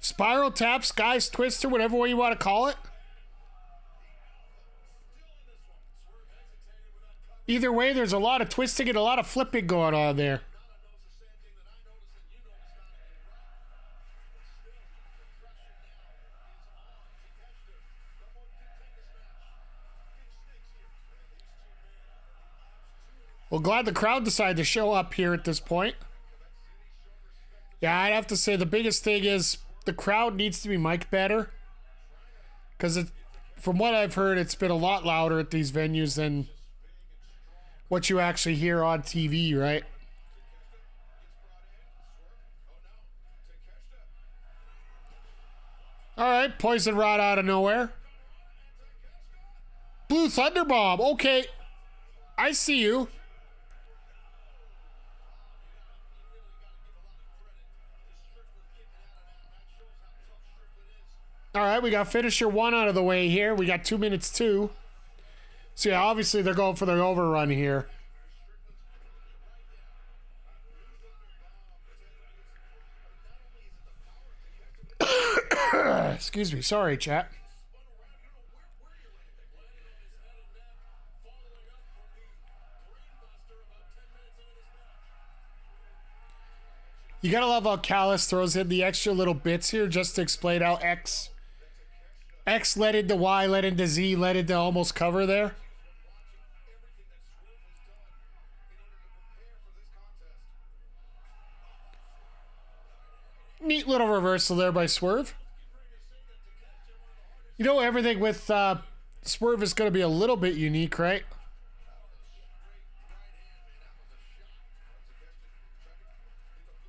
Spiral tap, Skye's twister, whatever way you want to call it. Either way, there's a lot of twisting and a lot of flipping going on there. Well, glad the crowd decided to show up here at this point. Yeah, I'd have to say the biggest thing is the crowd needs to be mic'd better. Because from what I've heard, it's been a lot louder at these venues than what you actually hear on TV, right? All right, poison rod out of nowhere. Blue Thunderbomb. Okay, I see you. All right, we got finisher 1 out of the way here. We got 2 minutes 2. So yeah, obviously they're going for their overrun here. Excuse me. Sorry, chat. You gotta love how Callis throws in the extra little bits here just to explain how X led into Y, led into Z, led into almost cover there. Neat little reversal there by Swerve. You know, everything with Swerve is going to be a little bit unique, right?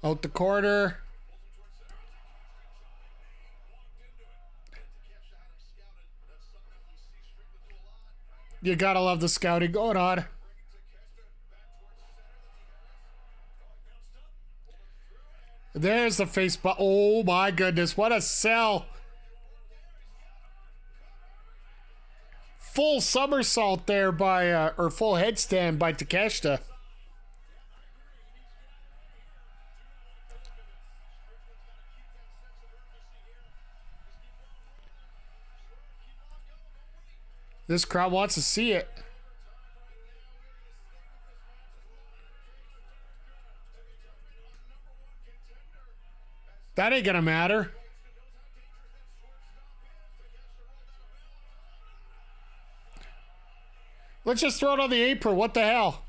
Out the corner. You gotta love the scouting going on. There's the face, but oh my goodness, what a sell. Full somersault there by, or full headstand by Takeshita. This crowd wants to see it. That ain't gonna matter. Let's just throw it on the apron. What the hell?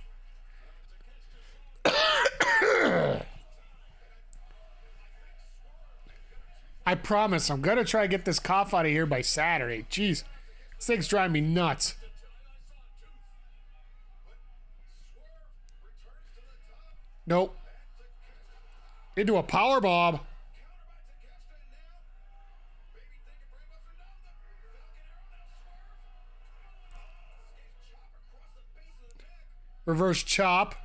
I promise I'm gonna try to get this cough out of here by Saturday. Jeez, this thing's driving me nuts. Nope. Into a power bomb. Reverse chop.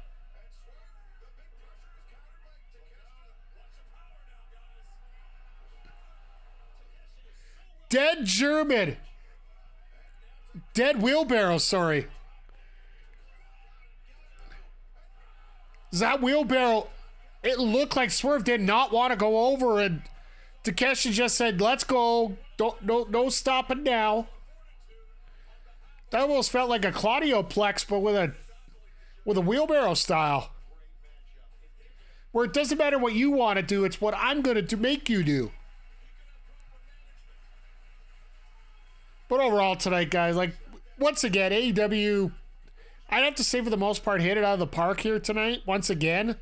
Dead German. Dead wheelbarrow, sorry. Is that wheelbarrow? It looked like Swerve did not want to go over, and Takeshita just said, let's go. No stopping now. That almost felt like a Claudio Plex, but with a wheelbarrow style. Where it doesn't matter what you want to do, it's what I'm going to make you do. But overall tonight, guys, like, once again, AEW, I'd have to say for the most part, hit it out of the park here tonight, once again.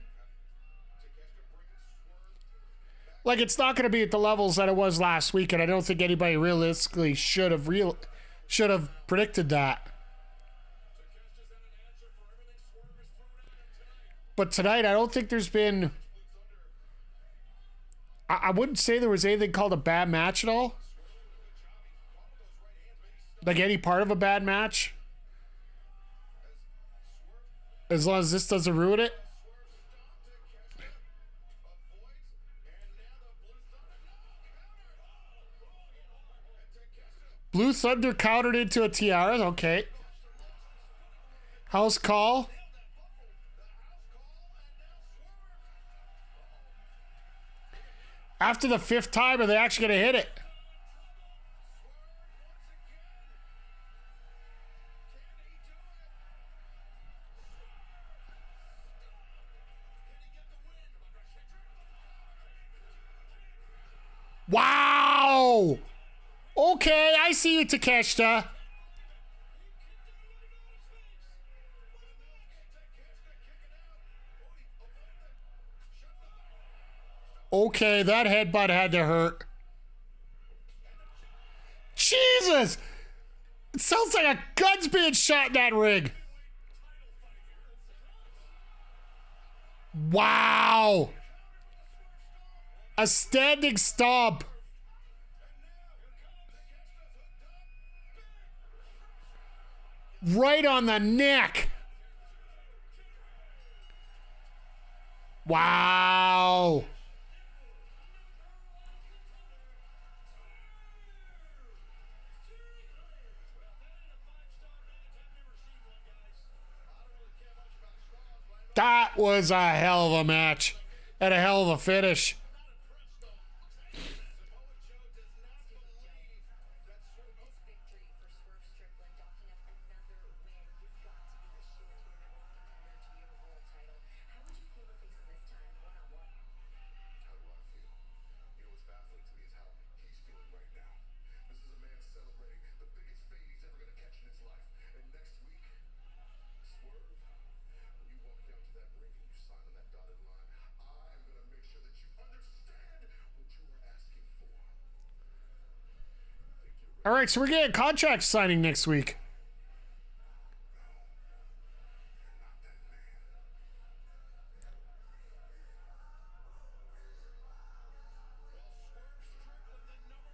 Like, it's not going to be at the levels that it was last week, and I don't think anybody realistically should have predicted that. But tonight, I don't think there's been... I wouldn't say there was anything called a bad match at all. Like any part of a bad match. As long as this doesn't ruin it. Blue Thunder countered into a tiara. Okay. House call. After the 5th time, are they actually going to hit it? Wow! Okay, I see you, Takeshita. Okay, that headbutt had to hurt. Jesus! It sounds like a gun's being shot in that ring. Wow! A standing stomp. Right on the neck. Wow. That was a hell of a match. And a hell of a finish. All right, so we're getting contract signing next week.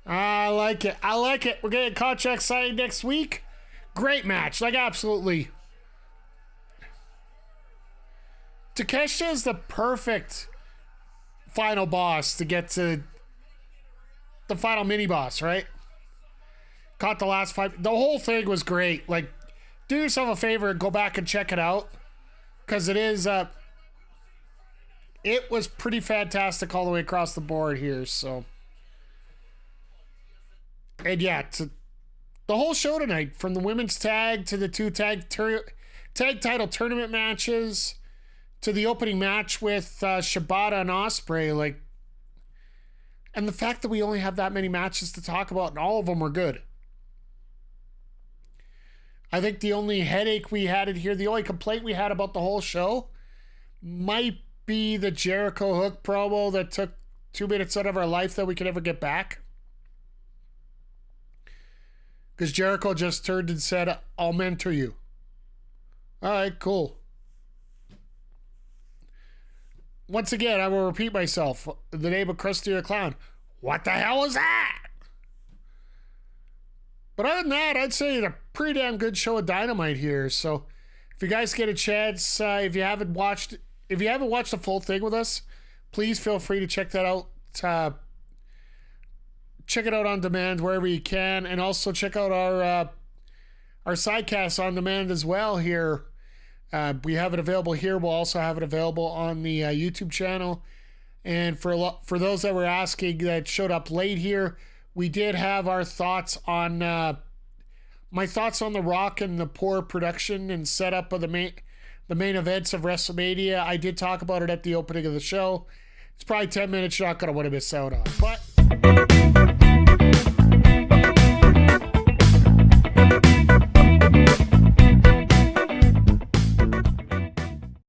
I like it. I like it. We're getting contract signing next week. Great match. Like, absolutely. Takeshita is the perfect final boss to get to the final mini boss, right? Caught the last five. The whole thing was great. Like, do yourself a favor and go back and check it out. Because it is, it was pretty fantastic all the way across the board here, so. And yeah, the whole show tonight, from the women's tag to the two tag title tournament matches to the opening match with Shibata and Ospreay, like, and the fact that we only have that many matches to talk about and all of them were good. I think the only headache we had in here, the only complaint we had about the whole show might be the Jericho hook promo that took 2 minutes out of our life that we could never get back. Because Jericho just turned and said, I'll mentor you. All right, cool. Once again, I will repeat myself. The name of Krusty the Clown. What the hell was that? But other than that, I'd say it's a pretty damn good show of Dynamite here. So if you guys get a chance, if you haven't watched the full thing with us, please feel free to check that out. Check it out on demand wherever you can, and also check out our Sidecast on demand as well here. We have it available here. We'll also have it available on the YouTube channel. And for those that were asking that showed up late here, we did have our thoughts on my thoughts on The Rock and the poor production and setup of the main events of WrestleMania. I did talk about it at the opening of the show. It's probably 10 minutes you're not going to want to miss out on. But